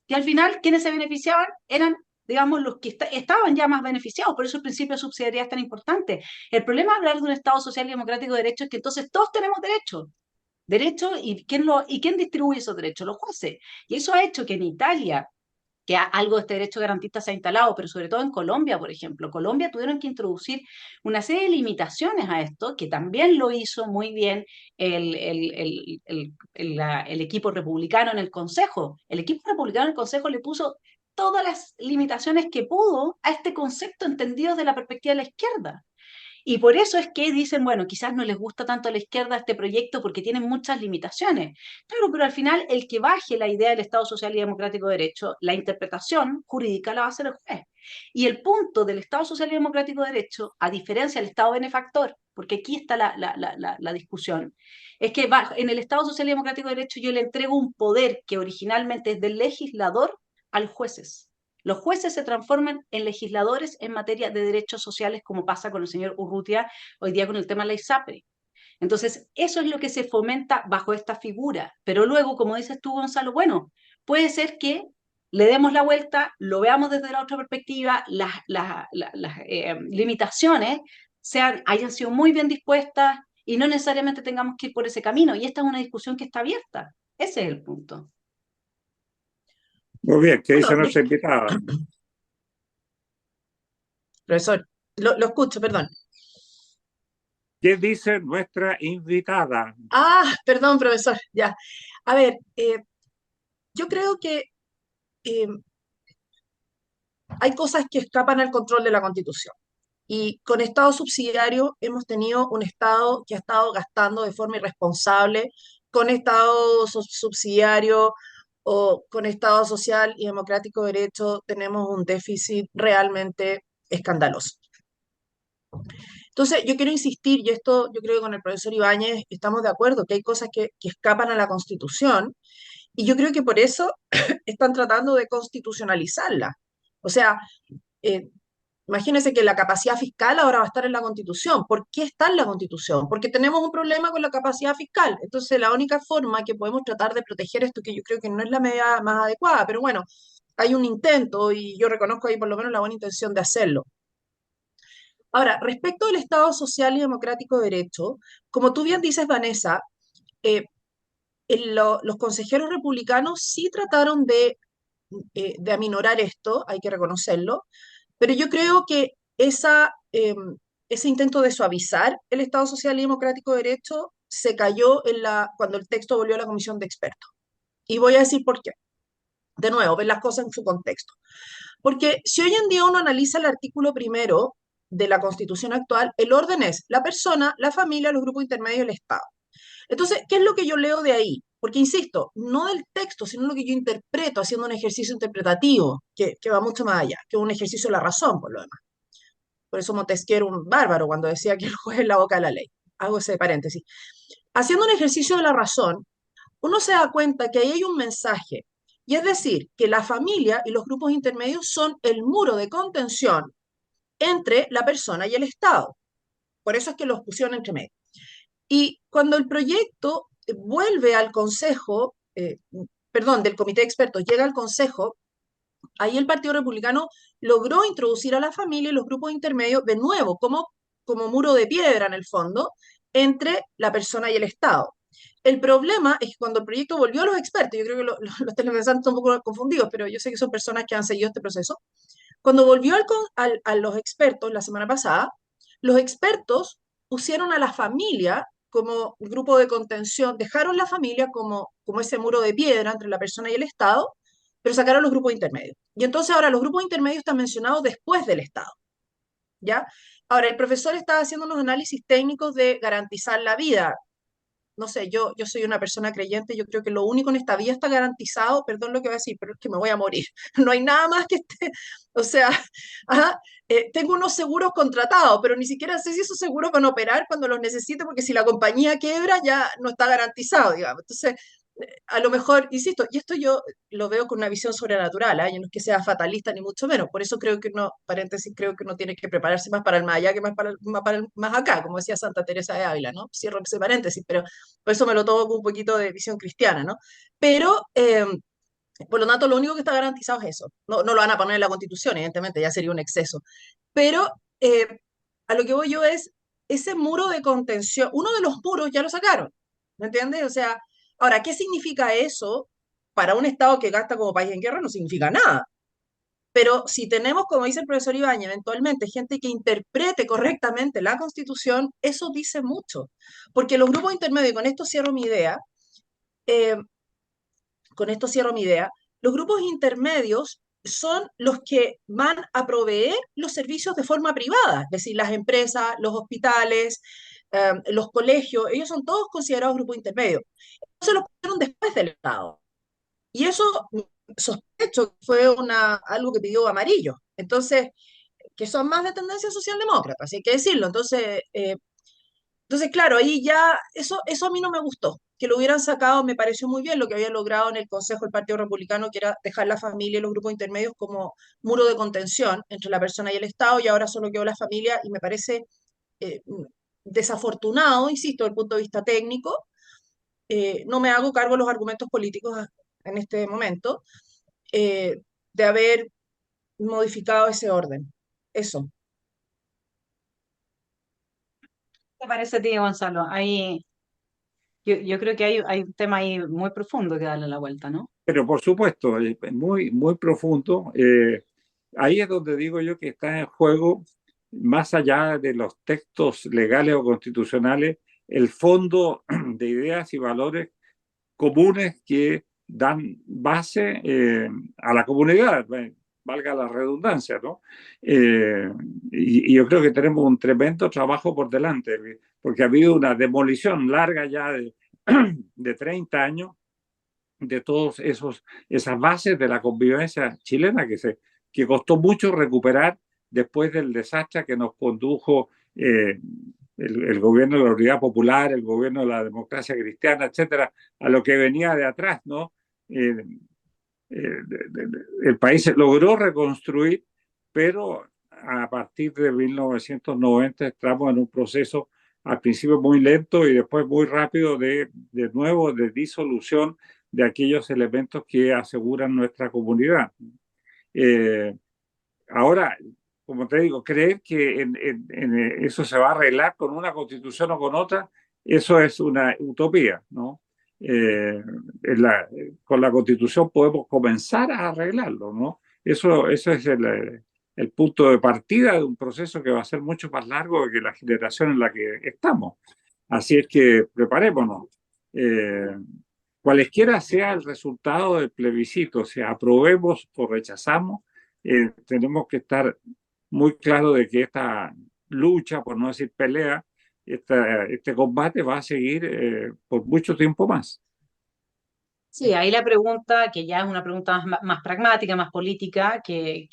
Y al final, quienes se beneficiaban eran, digamos, los que estaban ya más beneficiados. Por eso el principio de subsidiariedad es tan importante. El problema de hablar de un Estado social y democrático de derecho es que entonces todos tenemos derechos. Derechos, ¿y quién distribuye esos derechos? Los jueces. Y eso ha hecho que en Italia, que algo de este derecho garantista se ha instalado, pero sobre todo en Colombia, por ejemplo. Colombia tuvieron que introducir una serie de limitaciones a esto, que también lo hizo muy bien el equipo republicano en el Consejo. El equipo republicano en el Consejo le puso todas las limitaciones que pudo a este concepto entendido desde la perspectiva de la izquierda. Y por eso es que dicen, bueno, quizás no les gusta tanto a la izquierda este proyecto porque tiene muchas limitaciones. Claro, pero al final el que baje la idea del Estado Social y Democrático de Derecho, la interpretación jurídica la va a hacer el juez. Y el punto del Estado Social y Democrático de Derecho, a diferencia del Estado benefactor, porque aquí está la discusión, es que en el Estado Social y Democrático de Derecho yo le entrego un poder que originalmente es del legislador a los jueces. Los jueces se transforman en legisladores en materia de derechos sociales, como pasa con el señor Urrutia hoy día con el tema de la ISAPRE. Entonces, eso es lo que se fomenta bajo esta figura. Pero luego, como dices tú, Gonzalo, bueno, puede ser que le demos la vuelta, lo veamos desde la otra perspectiva, las limitaciones hayan sido muy bien dispuestas y no necesariamente tengamos que ir por ese camino. Y esta es una discusión que está abierta. Ese es el punto. Muy bien, ¿qué dice Bueno, nuestra invitada? profesor, lo escucho, perdón. ¿Qué dice nuestra invitada? Ah, perdón, profesor, ya. A ver, yo creo que eh, hay cosas que escapan al control de la Constitución. Y con Estado subsidiario hemos tenido un Estado que ha estado gastando de forma irresponsable. Con Estado subsidiario o con Estado social y democrático de derecho tenemos un déficit realmente escandaloso. Entonces, yo quiero insistir, y esto yo creo que con el profesor Ibáñez estamos de acuerdo, que hay cosas que escapan a la Constitución, y yo creo que por eso están tratando de constitucionalizarla. O sea, eh, imagínense que la capacidad fiscal ahora va a estar en la Constitución. ¿Por qué está en la Constitución? Porque tenemos un problema con la capacidad fiscal. Entonces, la única forma que podemos tratar de proteger esto, que yo creo que no es la medida más adecuada, pero bueno, hay un intento y yo reconozco ahí por lo menos la buena intención de hacerlo. Ahora, respecto al Estado social y democrático de derecho, como tú bien dices, Vanessa, eh, los consejeros republicanos sí trataron de aminorar esto, hay que reconocerlo, pero yo creo que ese intento de suavizar el Estado social y democrático de derecho se cayó cuando el texto volvió a la comisión de expertos. Y voy a decir por qué. De nuevo, ver las cosas en su contexto. Porque si hoy en día uno analiza el artículo primero de la Constitución actual, el orden es la persona, la familia, los grupos intermedios y el Estado. Entonces, ¿qué es lo que yo leo de ahí? Porque, insisto, no del texto, sino lo que yo interpreto haciendo un ejercicio interpretativo, que va mucho más allá, que un ejercicio de la razón, por lo demás. Por eso Montesquieu era un bárbaro cuando decía que el juez es la boca de la ley. Hago ese paréntesis. Haciendo un ejercicio de la razón, uno se da cuenta que ahí hay un mensaje. Y es decir, que la familia y los grupos intermedios son el muro de contención entre la persona y el Estado. Por eso es que los pusieron entre medio. Y cuando el proyecto vuelve al Consejo, perdón, del Comité de Expertos, llega al Consejo, ahí el Partido Republicano logró introducir a la familia y los grupos intermedios de nuevo, como muro de piedra en el fondo, entre la persona y el Estado. El problema es que cuando el proyecto volvió a los expertos, yo creo que los televidentes están un poco confundidos, pero yo sé que son personas que han seguido este proceso. Cuando volvió a los expertos la semana pasada, los expertos pusieron a la familia como grupo de contención, dejaron la familia como ese muro de piedra entre la persona y el Estado, pero sacaron los grupos intermedios. Y entonces ahora los grupos intermedios están mencionados después del Estado, ¿ya? Ahora, el profesor está haciendo unos análisis técnicos de garantizar la vida. No sé, yo soy una persona creyente, yo creo que lo único en esta vida está garantizado, perdón lo que voy a decir, pero es que me voy a morir. No hay nada más que esté, o sea, ajá, tengo unos seguros contratados, pero ni siquiera sé si esos seguros van a operar cuando los necesite, porque si la compañía quiebra ya no está garantizado, digamos. Entonces, a lo mejor, insisto, y esto yo lo veo con una visión sobrenatural, ¿eh? Y no es que sea fatalista ni mucho menos, por eso creo que uno, paréntesis, creo que uno tiene que prepararse más para el más allá que más acá, como decía Santa Teresa de Ávila, ¿no? Cierro ese paréntesis, pero por eso me lo tomo con un poquito de visión cristiana, ¿no? Pero, por lo tanto, lo único que está garantizado es eso. No, no lo van a poner en la Constitución, evidentemente, ya sería un exceso. Pero a lo que voy yo es ese muro de contención, uno de los muros ya lo sacaron, ¿me entiendes? O sea, ahora, ¿qué significa eso para un Estado que gasta como país en guerra? No significa nada. Pero si tenemos, como dice el profesor Ibañez, eventualmente gente que interprete correctamente la Constitución, eso dice mucho. Porque los grupos intermedios, y eh, con esto cierro mi idea, los grupos intermedios son los que van a proveer los servicios de forma privada, es decir, las empresas, los hospitales, los colegios, ellos son todos considerados grupos intermedios. Entonces los pusieron después del Estado. Y eso sospecho que fue algo que pidió Amarillo. Entonces, que son más de tendencia socialdemócrata, así hay que decirlo. Entonces, claro, ahí ya, eso a mí no me gustó. Que lo hubieran sacado me pareció muy bien lo que había logrado en el Consejo del Partido Republicano, que era dejar la familia y los grupos intermedios como muro de contención entre la persona y el Estado, y ahora solo quedó la familia, y me parece eh, desafortunado, insisto, desde el punto de vista técnico. No me hago cargo de los argumentos políticos en este momento, eh, de haber modificado ese orden. Eso. ¿Qué te parece a ti, Gonzalo? Ahí, yo creo que hay un tema ahí muy profundo que darle la vuelta, ¿no? Pero por supuesto, es muy, muy profundo. Ahí es donde digo yo que está en juego, más allá de los textos legales o constitucionales, el fondo de ideas y valores comunes que dan base a la comunidad, valga la redundancia, ¿no? Y yo creo que tenemos un tremendo trabajo por delante, porque ha habido una demolición larga ya de 30 años de todos esas bases de la convivencia chilena que costó mucho recuperar después del desastre que nos condujo el gobierno de la Unidad Popular, el gobierno de la democracia cristiana, etcétera, a lo que venía de atrás, ¿no? Eh, el país se logró reconstruir, pero a partir de 1990 estamos en un proceso al principio muy lento y después muy rápido de nuevo de disolución de aquellos elementos que aseguran nuestra comunidad. Eh, Ahora, como te digo, creer que eso se va a arreglar con una constitución o con otra, eso es una utopía, ¿no? Con la constitución podemos comenzar a arreglarlo, ¿no? Eso es el punto de partida de un proceso que va a ser mucho más largo que la generación en la que estamos. Así es que preparémonos. Eh, Cualesquiera sea el resultado del plebiscito, sea aprobemos o rechazamos, tenemos que estar muy claros de que esta lucha, por no decir pelea, este combate va a seguir por mucho tiempo más. Sí, ahí la pregunta, que ya es una pregunta más pragmática, más política, que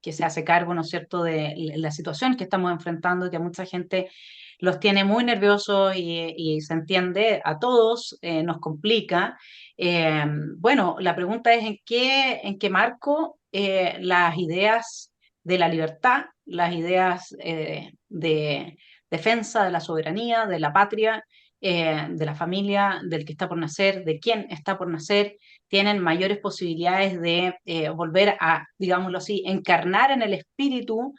se hace cargo, ¿no es cierto?, de la situación que estamos enfrentando, que a mucha gente los tiene muy nerviosos y se entiende, a todos nos complica. Bueno, la pregunta es en qué marco las ideas de la libertad, las ideas de defensa de la soberanía, de la patria, de la familia, del que está por nacer, de quién está por nacer, tienen mayores posibilidades de volver a, digámoslo así, encarnar en el espíritu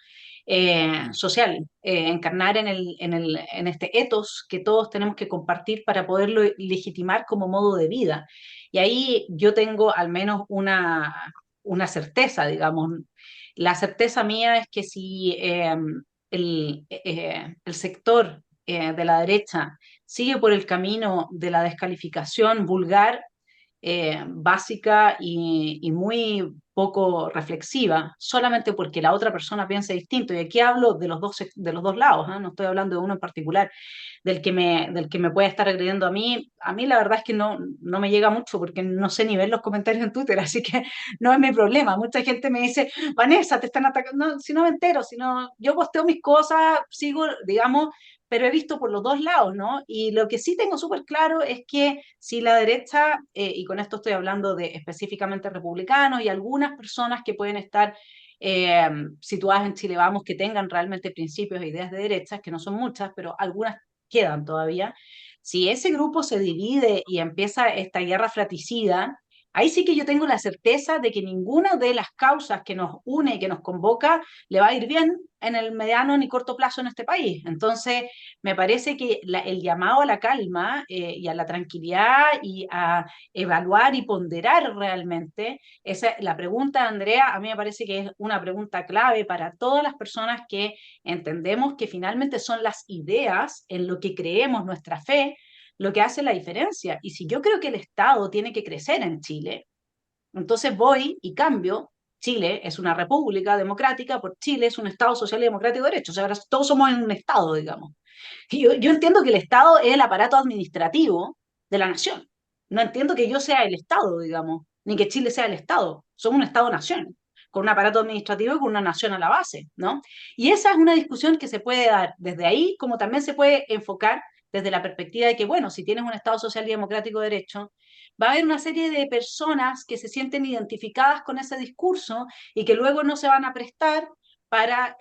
social, encarnar en este ethos que todos tenemos que compartir para poderlo legitimar como modo de vida. Y ahí yo tengo al menos una certeza, digamos. La certeza mía es que si el sector de la derecha sigue por el camino de la descalificación vulgar, básica y muy poco reflexiva, solamente porque la otra persona piensa distinto. Y aquí hablo de los dos lados, ¿eh? No estoy hablando de uno en particular, del que me puede estar agrediendo a mí. A mí la verdad es que no me llega mucho porque no sé ni ver los comentarios en Twitter, así que no es mi problema. Mucha gente me dice, Vanessa, te están atacando. No, si no me entero, si no, yo posteo mis cosas, sigo, digamos, pero he visto por los dos lados, ¿no? Y lo que sí tengo súper claro es que si la derecha, y con esto estoy hablando de específicamente republicanos y algunas personas que pueden estar eh, situadas en Chile Vamos, que tengan realmente principios e ideas de derechas, que no son muchas, pero algunas quedan todavía. Si ese grupo se divide y empieza esta guerra fratricida, ahí sí que yo tengo la certeza de que ninguna de las causas que nos une y que nos convoca le va a ir bien en el mediano ni corto plazo en este país. Entonces, me parece que el llamado a la calma y a la tranquilidad y a evaluar y ponderar realmente, la pregunta, Andrea, a mí me parece que es una pregunta clave para todas las personas que entendemos que finalmente son las ideas en lo que creemos, nuestra fe, lo que hace la diferencia. Y si yo creo que el Estado tiene que crecer en Chile, entonces voy y cambio. Chile es una república democrática, por Chile es un Estado social y democrático de derecho. O sea, ahora todos somos en un Estado, digamos. Y yo entiendo que el Estado es el aparato administrativo de la nación. No entiendo que yo sea el Estado, digamos, ni que Chile sea el Estado. Somos un Estado-nación, con un aparato administrativo y con una nación a la base, ¿no? Y esa es una discusión que se puede dar desde ahí, como también se puede enfocar desde la perspectiva de que, bueno, si tienes un Estado social y democrático de derecho, va a haber una serie de personas que se sienten identificadas con ese discurso y que luego no se van a prestar para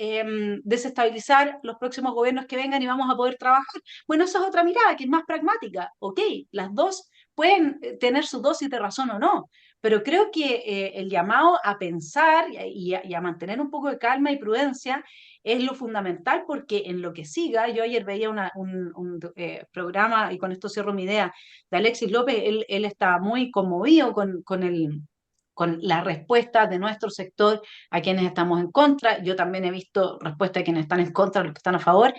desestabilizar los próximos gobiernos que vengan y vamos a poder trabajar. Bueno, esa es otra mirada que es más pragmática. Ok, las dos pueden tener su dosis de razón o no, pero creo que el llamado a pensar y a mantener un poco de calma y prudencia es lo fundamental, porque en lo que siga, yo ayer veía un programa, y con esto cierro mi idea, de Alexis López. Él está muy conmovido con la respuesta de nuestro sector a quienes estamos en contra. Yo también he visto respuesta de quienes están en contra, los que están a favor,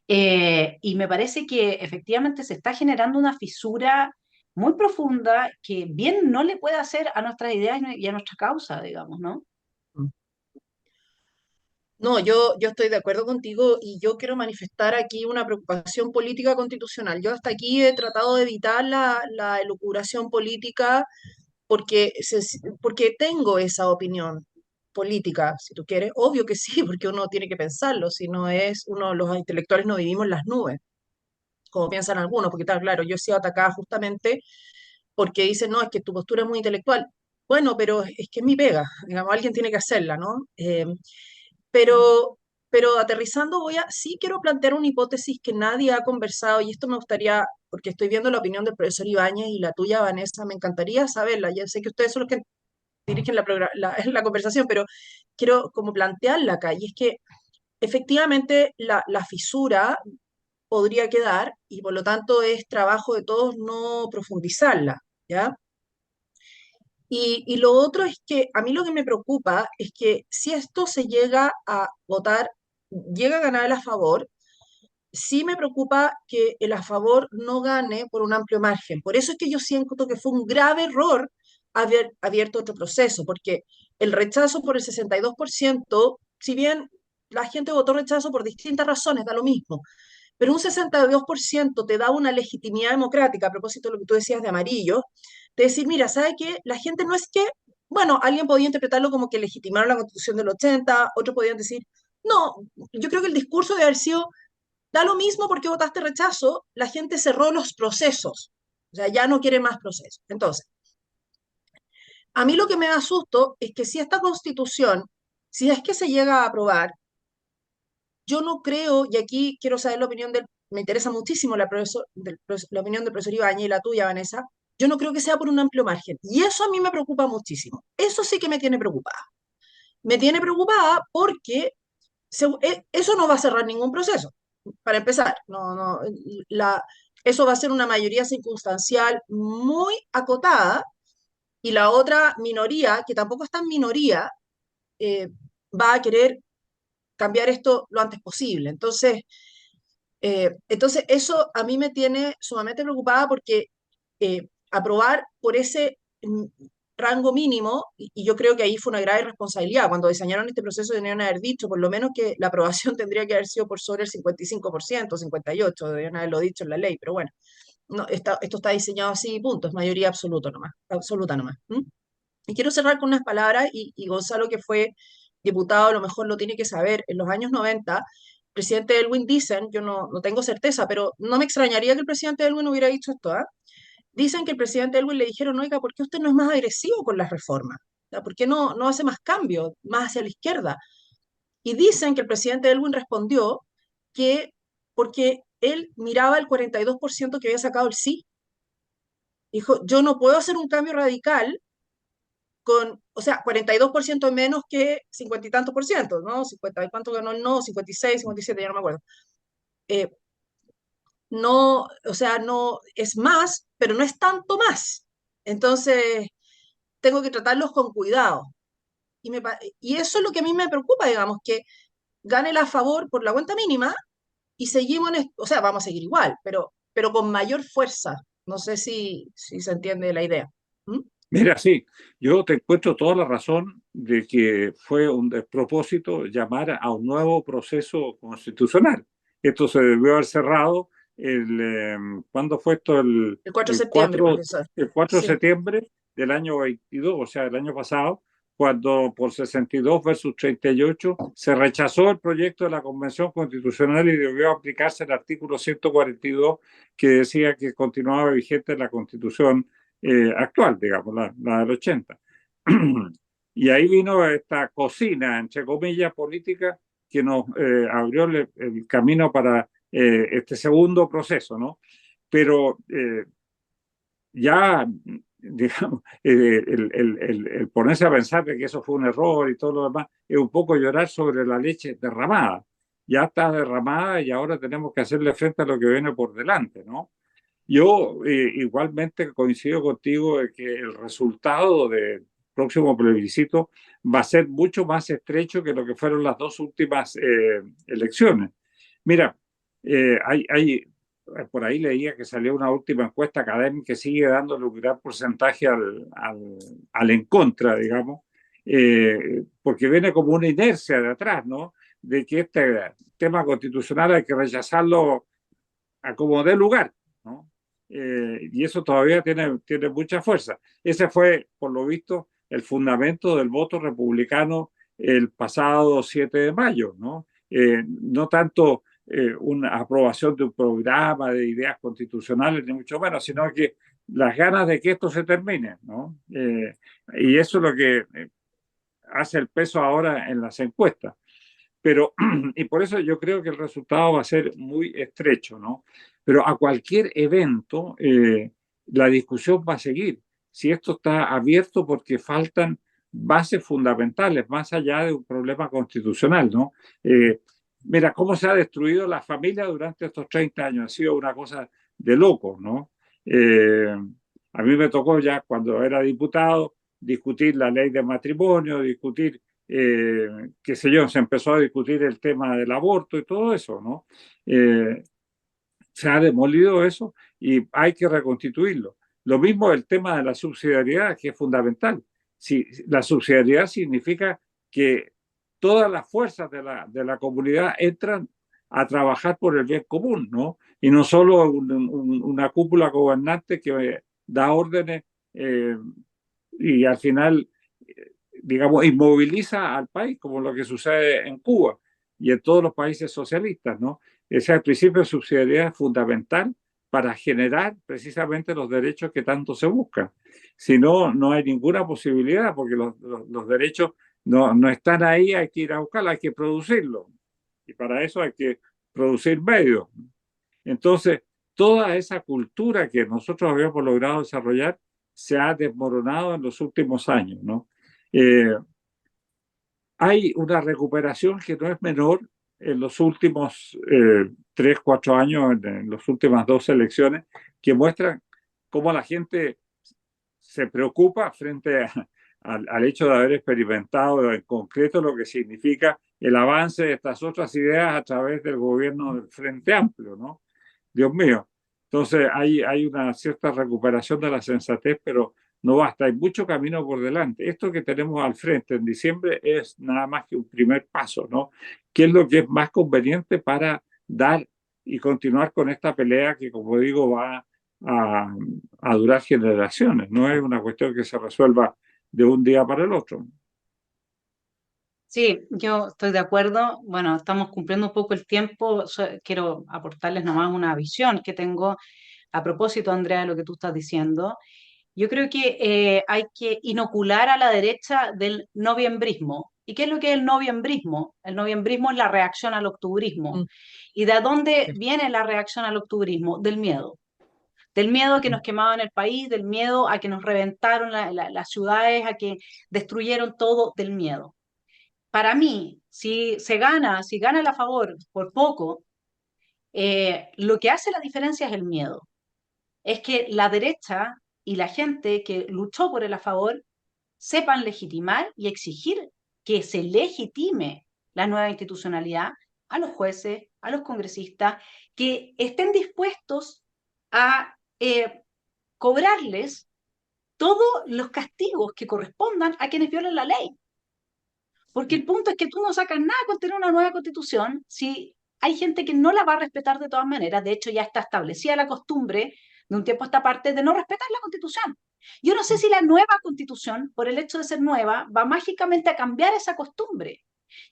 y me parece que efectivamente se está generando una fisura muy profunda que bien no le puede hacer a nuestras ideas y a nuestra causa, digamos, ¿no? No, yo estoy de acuerdo contigo y yo quiero manifestar aquí una preocupación política constitucional. Yo hasta aquí he tratado de evitar la elucubración política porque, porque tengo esa opinión política, si tú quieres. Obvio que sí, porque uno tiene que pensarlo, si no es uno, los intelectuales no vivimos en las nubes, como piensan algunos, porque está claro, yo he sido atacada justamente porque dicen, no, es que tu postura es muy intelectual. Bueno, pero es que es mi pega, digamos, alguien tiene que hacerla, ¿no? Pero, pero aterrizando sí quiero plantear una hipótesis que nadie ha conversado y esto me gustaría, porque estoy viendo la opinión del profesor Ibáñez y la tuya, Vanessa, me encantaría saberla. Ya sé que ustedes son los que dirigen la conversación, pero quiero como plantearla acá, y es que efectivamente la fisura podría quedar y por lo tanto es trabajo de todos no profundizarla, ¿ya? Y lo otro es que a mí lo que me preocupa es que si esto se llega a votar, llega a ganar el a favor, sí me preocupa que el a favor no gane por un amplio margen. Por eso es que yo siento que fue un grave error haber abierto otro proceso, porque el rechazo por el 62%, si bien la gente votó rechazo por distintas razones, da lo mismo, pero un 62% te da una legitimidad democrática, a propósito de lo que tú decías de amarillo, de decir, mira, ¿sabe qué? La gente no es que, bueno, alguien podía interpretarlo como que legitimaron la Constitución del 80, otros podían decir, no, yo creo que el discurso de haber sido, da lo mismo porque votaste rechazo, la gente cerró los procesos, o sea, ya no quiere más procesos. Entonces, a mí lo que me da susto es que si esta Constitución, si es que se llega a aprobar, yo no creo, y aquí quiero saber la opinión del, me interesa muchísimo la opinión del profesor Ibañez y la tuya, Vanessa, yo no creo que sea por un amplio margen. Y eso a mí me preocupa muchísimo. Eso sí que me tiene preocupada. Me tiene preocupada porque eso no va a cerrar ningún proceso. Para empezar, eso va a ser una mayoría circunstancial muy acotada y la otra minoría, que tampoco es tan minoría, eh, va a querer cambiar esto lo antes posible. Entonces, eso a mí me tiene sumamente preocupada porque aprobar por ese rango mínimo, y yo creo que ahí fue una grave responsabilidad. Cuando diseñaron este proceso deberían haber dicho por lo menos que la aprobación tendría que haber sido por sobre el 55%, 58%, deberían haberlo dicho en la ley, pero bueno, no, esto está diseñado así, punto, es mayoría absoluta nomás. Y quiero cerrar con unas palabras, y Gonzalo, que fue diputado, a lo mejor lo tiene que saber, en los años 90, el presidente Elwin dicen, yo no tengo certeza, pero no me extrañaría que el presidente Elwin hubiera dicho esto, ¿ah? Dicen que el presidente Elwin le dijeron, oiga, ¿por qué usted no es más agresivo con las reformas? O sea, ¿por qué no hace más cambios, más hacia la izquierda? Y dicen que el presidente Elwin respondió que porque él miraba el 42% que había sacado el sí. Dijo, yo no puedo hacer un cambio radical o sea, 42% menos que 50 y tantos por ciento, ¿no? 50 y cuánto ganó el no, 56, 57, ya no me acuerdo. Eh, no, o sea, no es más, pero no es tanto más. Entonces, tengo que tratarlos con cuidado. Y eso es lo que a mí me preocupa, digamos, que gane el a favor por la cuenta mínima y seguimos o sea, vamos a seguir igual, pero con mayor fuerza. No sé si se entiende la idea. ¿Mm? Mira, sí, yo te encuentro toda la razón de que fue un despropósito llamar a un nuevo proceso constitucional. Esto se debió haber cerrado ¿cuándo fue esto? El 4 de El septiembre, 4, profesor. el 4 de Sí. septiembre del año 22, o sea, el año pasado, cuando por 62 versus 38 se rechazó el proyecto de la Convención Constitucional y debió aplicarse el artículo 142 que decía que continuaba vigente la Constitución actual, digamos, la del 80. Y ahí vino esta cocina, entre comillas, política que nos abrió el camino para este segundo proceso, ¿no? Pero ya, digamos, el ponerse a pensar de que eso fue un error y todo lo demás, es un poco llorar sobre la leche derramada. Ya está derramada y ahora tenemos que hacerle frente a lo que viene por delante, ¿no? Yo igualmente coincido contigo de que el resultado del próximo plebiscito va a ser mucho más estrecho que lo que fueron las dos últimas elecciones. Mira, por ahí leía que salió una última encuesta académica que sigue dándole un gran porcentaje al en contra, digamos, porque viene como una inercia de atrás, ¿no? De que este tema constitucional hay que rechazarlo a como dé lugar, ¿no? Y eso todavía tiene mucha fuerza. Ese fue, por lo visto, el fundamento del voto republicano el pasado 7 de mayo, ¿no? No tanto una aprobación de un programa de ideas constitucionales, ni mucho menos, sino que las ganas de que esto se termine, ¿no? Y eso es lo que hace el peso ahora en las encuestas. Pero, y por eso yo creo que el resultado va a ser muy estrecho, ¿no? Pero a cualquier evento, la discusión va a seguir. Si esto está abierto porque faltan bases fundamentales, más allá de un problema constitucional, ¿no? Mira cómo se ha destruido la familia durante estos 30 años, ha sido una cosa de locos, ¿no? A mí me tocó ya cuando era diputado discutir la ley de matrimonio, discutir, qué sé yo, se empezó a discutir el tema del aborto y todo eso, ¿no? Se ha demolido eso y hay que reconstituirlo. Lo mismo el tema de la subsidiariedad, que es fundamental. Si, la subsidiariedad significa que todas las fuerzas de la comunidad entran a trabajar por el bien común, ¿no? Y no solo una cúpula gobernante que da órdenes, y al final, digamos, inmoviliza al país, como lo que sucede en Cuba y en todos los países socialistas, ¿no? Ese principio de subsidiariedad es fundamental para generar precisamente los derechos que tanto se buscan. Si no, no hay ninguna posibilidad, porque los derechos no están ahí, hay que ir a buscarlos, hay que producirlos. Y para eso hay que producir medios. Entonces, toda esa cultura que nosotros habíamos logrado desarrollar se ha desmoronado en los últimos años, ¿no? Eh, Hay una recuperación que no es menor en los últimos 3, 4 años, en las últimas 2 elecciones, que muestran cómo la gente se preocupa frente al hecho de haber experimentado en concreto lo que significa el avance de estas otras ideas a través del gobierno del Frente Amplio, ¿no? Dios mío. Entonces hay una cierta recuperación de la sensatez, pero no basta, hay mucho camino por delante. Esto que tenemos al frente en diciembre es nada más que un primer paso, ¿no? ¿Qué es lo que es más conveniente para dar y continuar con esta pelea que, como digo, va a, a durar generaciones? No es una cuestión que se resuelva de un día para el otro. Sí, yo estoy de acuerdo. Bueno, estamos cumpliendo un poco el tiempo. Quiero aportarles nomás una visión que tengo a propósito, Andrea, de lo que tú estás diciendo. Yo creo que hay que inocular a la derecha del noviembrismo. ¿Y qué es lo que es el noviembrismo? El noviembrismo es la reacción al octubrismo. Mm, ¿Y de dónde sí. viene la reacción al octubrismo? Del miedo. Del miedo a que Mm. nos quemaban el país, del miedo a que nos reventaron las ciudades, a que destruyeron todo, del miedo. Para mí, si gana a favor por poco, lo que hace la diferencia es el miedo. Es que la derecha y la gente que luchó por el a favor sepan legitimar y exigir que se legitime la nueva institucionalidad a los jueces, a los congresistas, que estén dispuestos a cobrarles todos los castigos que correspondan a quienes violen la ley. Porque el punto es que tú no sacas nada con tener una nueva constitución si hay gente que no la va a respetar de todas maneras. De hecho, ya está establecida la costumbre de un tiempo a esta parte de no respetar la constitución. Yo no sé si la nueva constitución, por el hecho de ser nueva, va mágicamente a cambiar esa costumbre.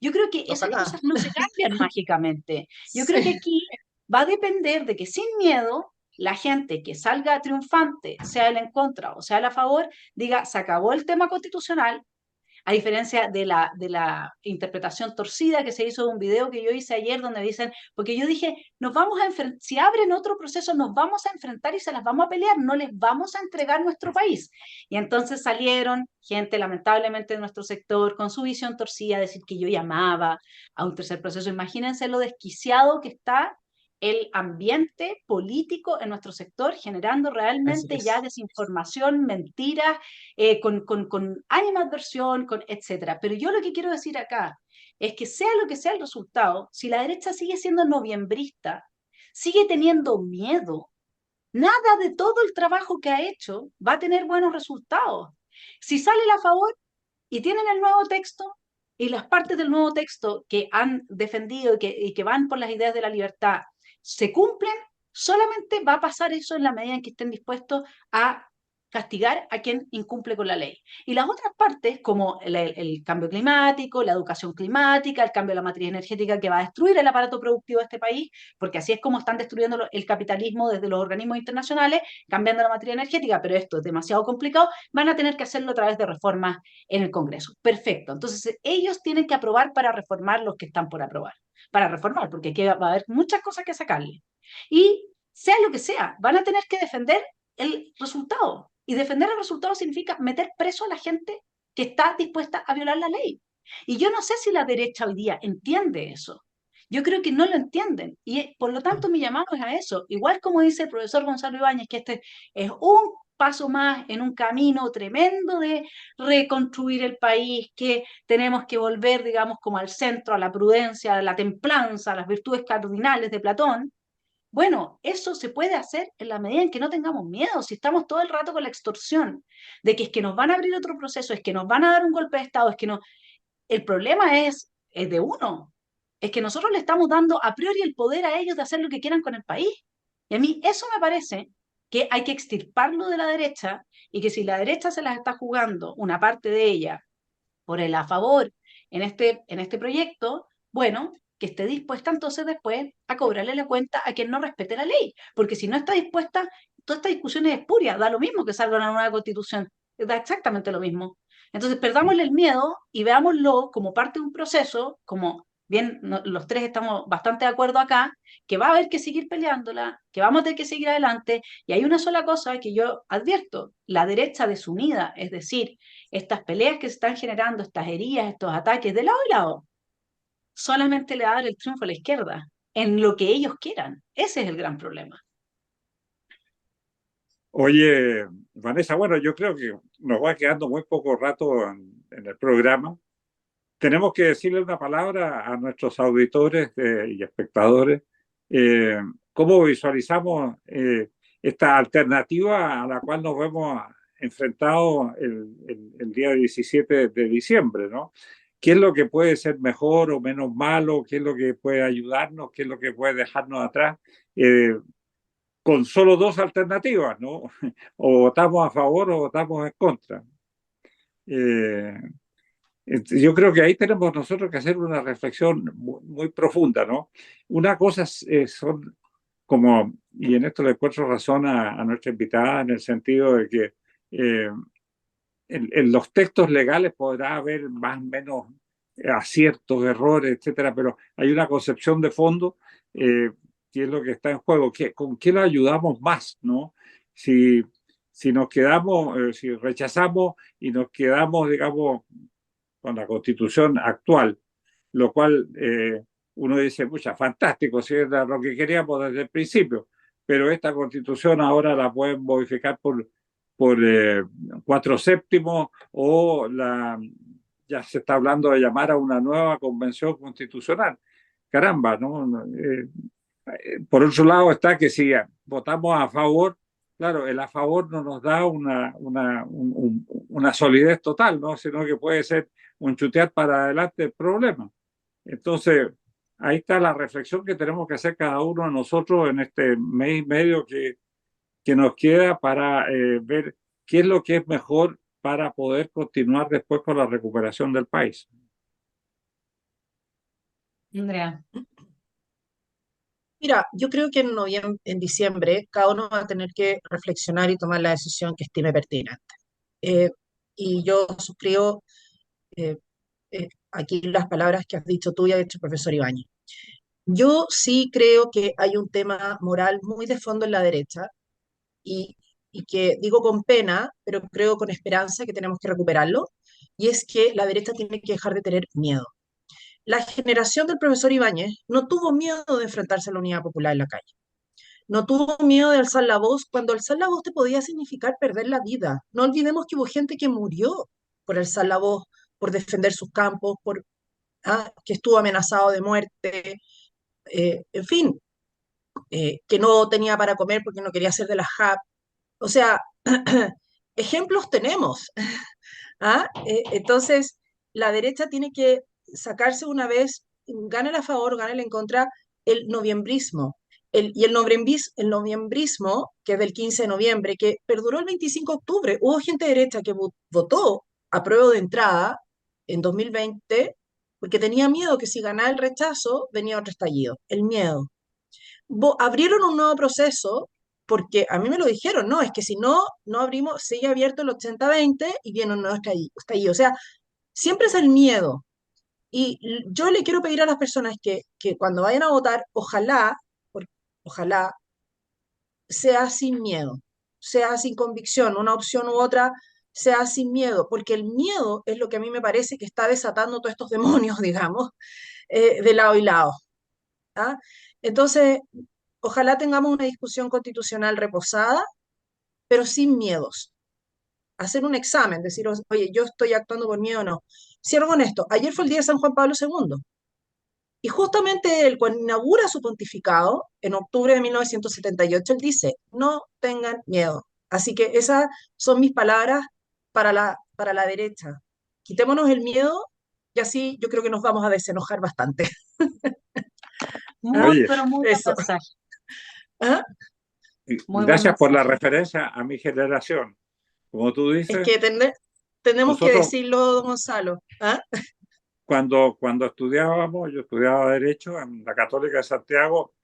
Yo creo que esas Ojalá. cosas no se cambian mágicamente. Yo creo que Sí. aquí va a depender de que sin miedo la gente que salga triunfante, sea el en contra o sea el a favor, diga, se acabó el tema constitucional, a diferencia de la interpretación torcida que se hizo de un video que yo hice ayer donde dicen, porque yo dije, nos vamos a enfrentar, si abren otro proceso, nos vamos a enfrentar y se las vamos a pelear, no les vamos a entregar nuestro país. Y entonces salieron gente, lamentablemente, de nuestro sector, con su visión torcida, a decir que yo llamaba a un tercer proceso. Imagínense lo desquiciado que está el ambiente político en nuestro sector, generando Así realmente ya es. desinformación, mentiras, con animadversión, con etcétera. Pero yo lo que quiero decir acá es que sea lo que sea el resultado, si la derecha sigue siendo noviembrista, sigue teniendo miedo, nada de todo el trabajo que ha hecho va a tener buenos resultados. Si sale a favor y tienen el nuevo texto y las partes del nuevo texto que han defendido y que van por las ideas de la libertad se cumplen, solamente va a pasar eso en la medida en que estén dispuestos a castigar a quien incumple con la ley. Y las otras partes, como el cambio climático, la educación climática, el cambio de la matriz energética que va a destruir el aparato productivo de este país, porque así es como están destruyendo el capitalismo desde los organismos internacionales, cambiando la matriz energética, pero esto es demasiado complicado, van a tener que hacerlo a través de reformas en el Congreso. Perfecto. Entonces, ellos tienen que aprobar para reformar los que están por aprobar. Para reformar, porque aquí va a haber muchas cosas que sacarle. Y sea lo que sea, van a tener que defender el resultado. Y defender el resultado significa meter preso a la gente que está dispuesta a violar la ley. Y yo no sé si la derecha hoy día entiende eso. Yo creo que no lo entienden. Y por lo tanto mi llamado es a eso. Igual como dice el profesor Gonzalo Ibáñez, que este es un paso más en un camino tremendo de reconstruir el país, que tenemos que volver, digamos, como al centro, a la prudencia, a la templanza, a las virtudes cardinales de Platón. Bueno, eso se puede hacer en la medida en que no tengamos miedo, si estamos todo el rato con la extorsión de que es que nos van a abrir otro proceso, es que nos van a dar un golpe de Estado, es que no. El problema es de uno, es que nosotros le estamos dando a priori el poder a ellos de hacer lo que quieran con el país. Y a mí eso me parece que hay que extirparlo de la derecha y que si la derecha se las está jugando, una parte de ella, por el a favor en este proyecto, bueno, que esté dispuesta entonces después a cobrarle la cuenta a quien no respete la ley, porque si no está dispuesta, toda esta discusión es espuria, da lo mismo que salga una nueva constitución, da exactamente lo mismo. Entonces, perdámosle el miedo y veámoslo como parte de un proceso, como bien los tres estamos bastante de acuerdo acá, que va a haber que seguir peleándola, que vamos a tener que seguir adelante, y hay una sola cosa que yo advierto, la derecha desunida, es decir, estas peleas que se están generando, estas heridas, estos ataques de lado y lado, solamente le va a dar el triunfo a la izquierda, en lo que ellos quieran. Ese es el gran problema. Oye, Vanessa, bueno, yo creo que nos va quedando muy poco rato en el programa. Tenemos que decirle una palabra a nuestros auditores y espectadores. Eh, ¿Cómo visualizamos esta alternativa a la cual nos vemos enfrentados el día 17 de diciembre, ¿no? ¿Qué es lo que puede ser mejor o menos malo? ¿Qué es lo que puede ayudarnos? ¿Qué es lo que puede dejarnos atrás? Con solo dos alternativas, ¿no? O votamos a favor o votamos en contra. Eh, yo creo que ahí tenemos nosotros que hacer una reflexión muy, muy profunda, ¿no? Una cosa son como, y en esto le encuentro razón a nuestra invitada en el sentido de que eh, en los textos legales podrá haber más o menos aciertos, errores, etcétera, pero hay una concepción de fondo eh, que es lo que está en juego, que, con qué lo ayudamos más, ¿no? Si, si nos quedamos, si rechazamos y nos quedamos, digamos, con la constitución actual, lo cual uno dice, pucha, fantástico, si era lo que queríamos desde el principio, pero esta constitución ahora la pueden modificar por 4/7 o ya se está hablando de llamar a una nueva convención constitucional. Caramba, ¿no? Por otro lado está que si votamos a favor, claro, el a favor no nos da una solidez total, ¿no? Sino que puede ser un chutear para adelante el problema. Entonces, ahí está la reflexión que tenemos que hacer cada uno de nosotros en este mes y medio que nos queda para ver qué es lo que es mejor para poder continuar después con la recuperación del país. Andrea. Mira, yo creo que en diciembre, cada uno va a tener que reflexionar y tomar la decisión que estime pertinente. Eh, y yo suscribo eh, aquí las palabras que has dicho tú y ha dicho el profesor Ibáñez. Yo sí creo que hay un tema moral muy de fondo en la derecha y, y que digo con pena, pero creo con esperanza que tenemos que recuperarlo, y es que la derecha tiene que dejar de tener miedo. La generación del profesor Ibáñez no tuvo miedo de enfrentarse a la unidad popular en la calle. No tuvo miedo de alzar la voz cuando alzar la voz te podía significar perder la vida. No olvidemos que hubo gente que murió por alzar la voz, por defender sus campos, que estuvo amenazado de muerte, en fin, que no tenía para comer porque no quería ser de la JAP. O sea, ejemplos tenemos. Entonces, la derecha tiene que sacarse una vez, gane a favor, gane en contra, el noviembrismo. El noviembrismo, que es del 15 de noviembre, que perduró el 25 de octubre. Hubo gente de derecha que votó a prueba de entrada en 2020 porque tenía miedo que si ganaba el rechazo venía otro estallido. El miedo. Abrieron un nuevo proceso porque a mí me lo dijeron, no, es que si no, no abrimos, sigue abierto el 80-20 y viene un nuevo estallido. O sea, siempre es el miedo. Y yo le quiero pedir a las personas que cuando vayan a votar, ojalá sea sin miedo, sea sin convicción, una opción u otra, sea sin miedo, porque el miedo es lo que a mí me parece que está desatando todos estos demonios, digamos, de lado y lado. ¿Ah? Entonces, ojalá tengamos una discusión constitucional reposada, pero sin miedos. Hacer un examen, decir, oye, yo estoy actuando por miedo o no. Cierro con esto. Ayer fue el día de San Juan Pablo II. Y justamente él, cuando inaugura su pontificado, en octubre de 1978, él dice, no tengan miedo. Así que esas son mis palabras para la derecha. Quitémonos el miedo y así yo creo que nos vamos a desenojar bastante. ¿Ah? Muy, Oye, pero muy buen Eso. mensaje. ¿Ah? Muy buen gracias por la mensaje. referencia a mi generación. Como tú Es dices, que tenemos que nosotros decirlo, don Gonzalo. ¿Ah? cuando estudiábamos, yo estudiaba Derecho en la Católica de Santiago,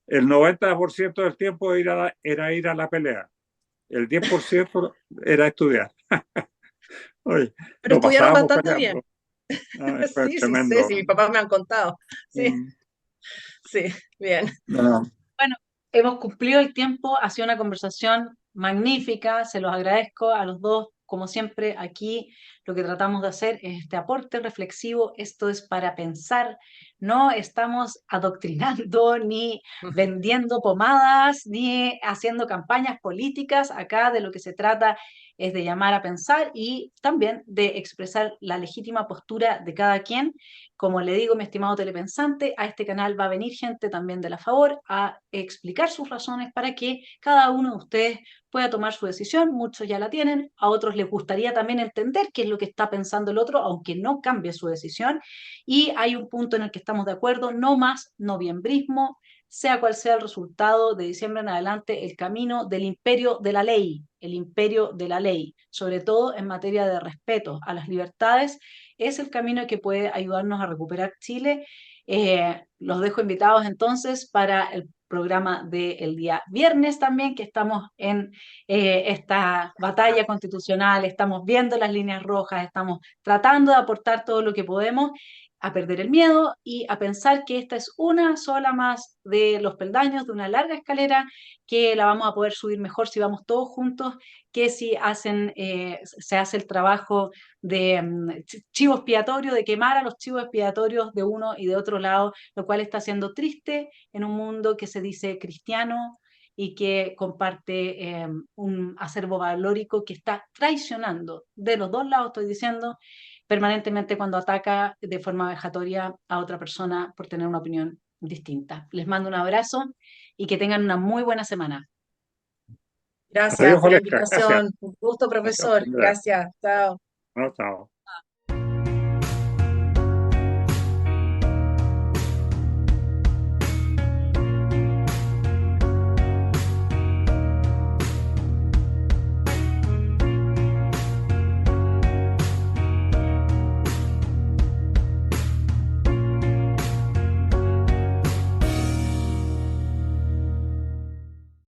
el 90% del tiempo era ir a la pelea, el 10% era estudiar. Oye, Pero lo estudiaron pasábamos bastante bien. peleando. Fue Sí, sí, sé, tremendo. sí, mis papás me han contado. Sí, Mm, sí, bien. no. Bueno, hemos cumplido el tiempo, ha sido una conversación magnífica, se los agradezco a los dos. Como siempre, aquí lo que tratamos de hacer es este aporte reflexivo, esto es para pensar, no estamos adoctrinando ni vendiendo pomadas ni haciendo campañas políticas, acá de lo que se trata es de llamar a pensar y también de expresar la legítima postura de cada quien. Como le digo, mi estimado telepensante, a este canal va a venir gente también de la favor a explicar sus razones para que cada uno de ustedes pueda tomar su decisión. Muchos ya la tienen, a otros les gustaría también entender qué es lo que está pensando el otro, aunque no cambie su decisión. Y hay un punto en el que estamos de acuerdo, no más noviembrismo, sea cual sea el resultado de diciembre en adelante, el camino del imperio de la ley, el imperio de la ley, sobre todo en materia de respeto a las libertades, es el camino que puede ayudarnos a recuperar Chile. Los dejo invitados entonces para el programa del día viernes también, que estamos en esta batalla constitucional, estamos viendo las líneas rojas, estamos tratando de aportar todo lo que podemos a perder el miedo y a pensar que esta es una sola más de los peldaños de una larga escalera que la vamos a poder subir mejor si vamos todos juntos que si se hace el trabajo de chivo expiatorio, de quemar a los chivos expiatorios de uno y de otro lado, lo cual está siendo triste en un mundo que se dice cristiano y que comparte un acervo valórico que está traicionando, de los dos lados estoy diciendo, permanentemente cuando ataca de forma vejatoria a otra persona por tener una opinión distinta. Les mando un abrazo y que tengan una muy buena semana. Gracias Adiós, por la Valesca. Gracias. invitación. Un gusto, Adiós, profesor. Andrea. Gracias. Chao. No, chao.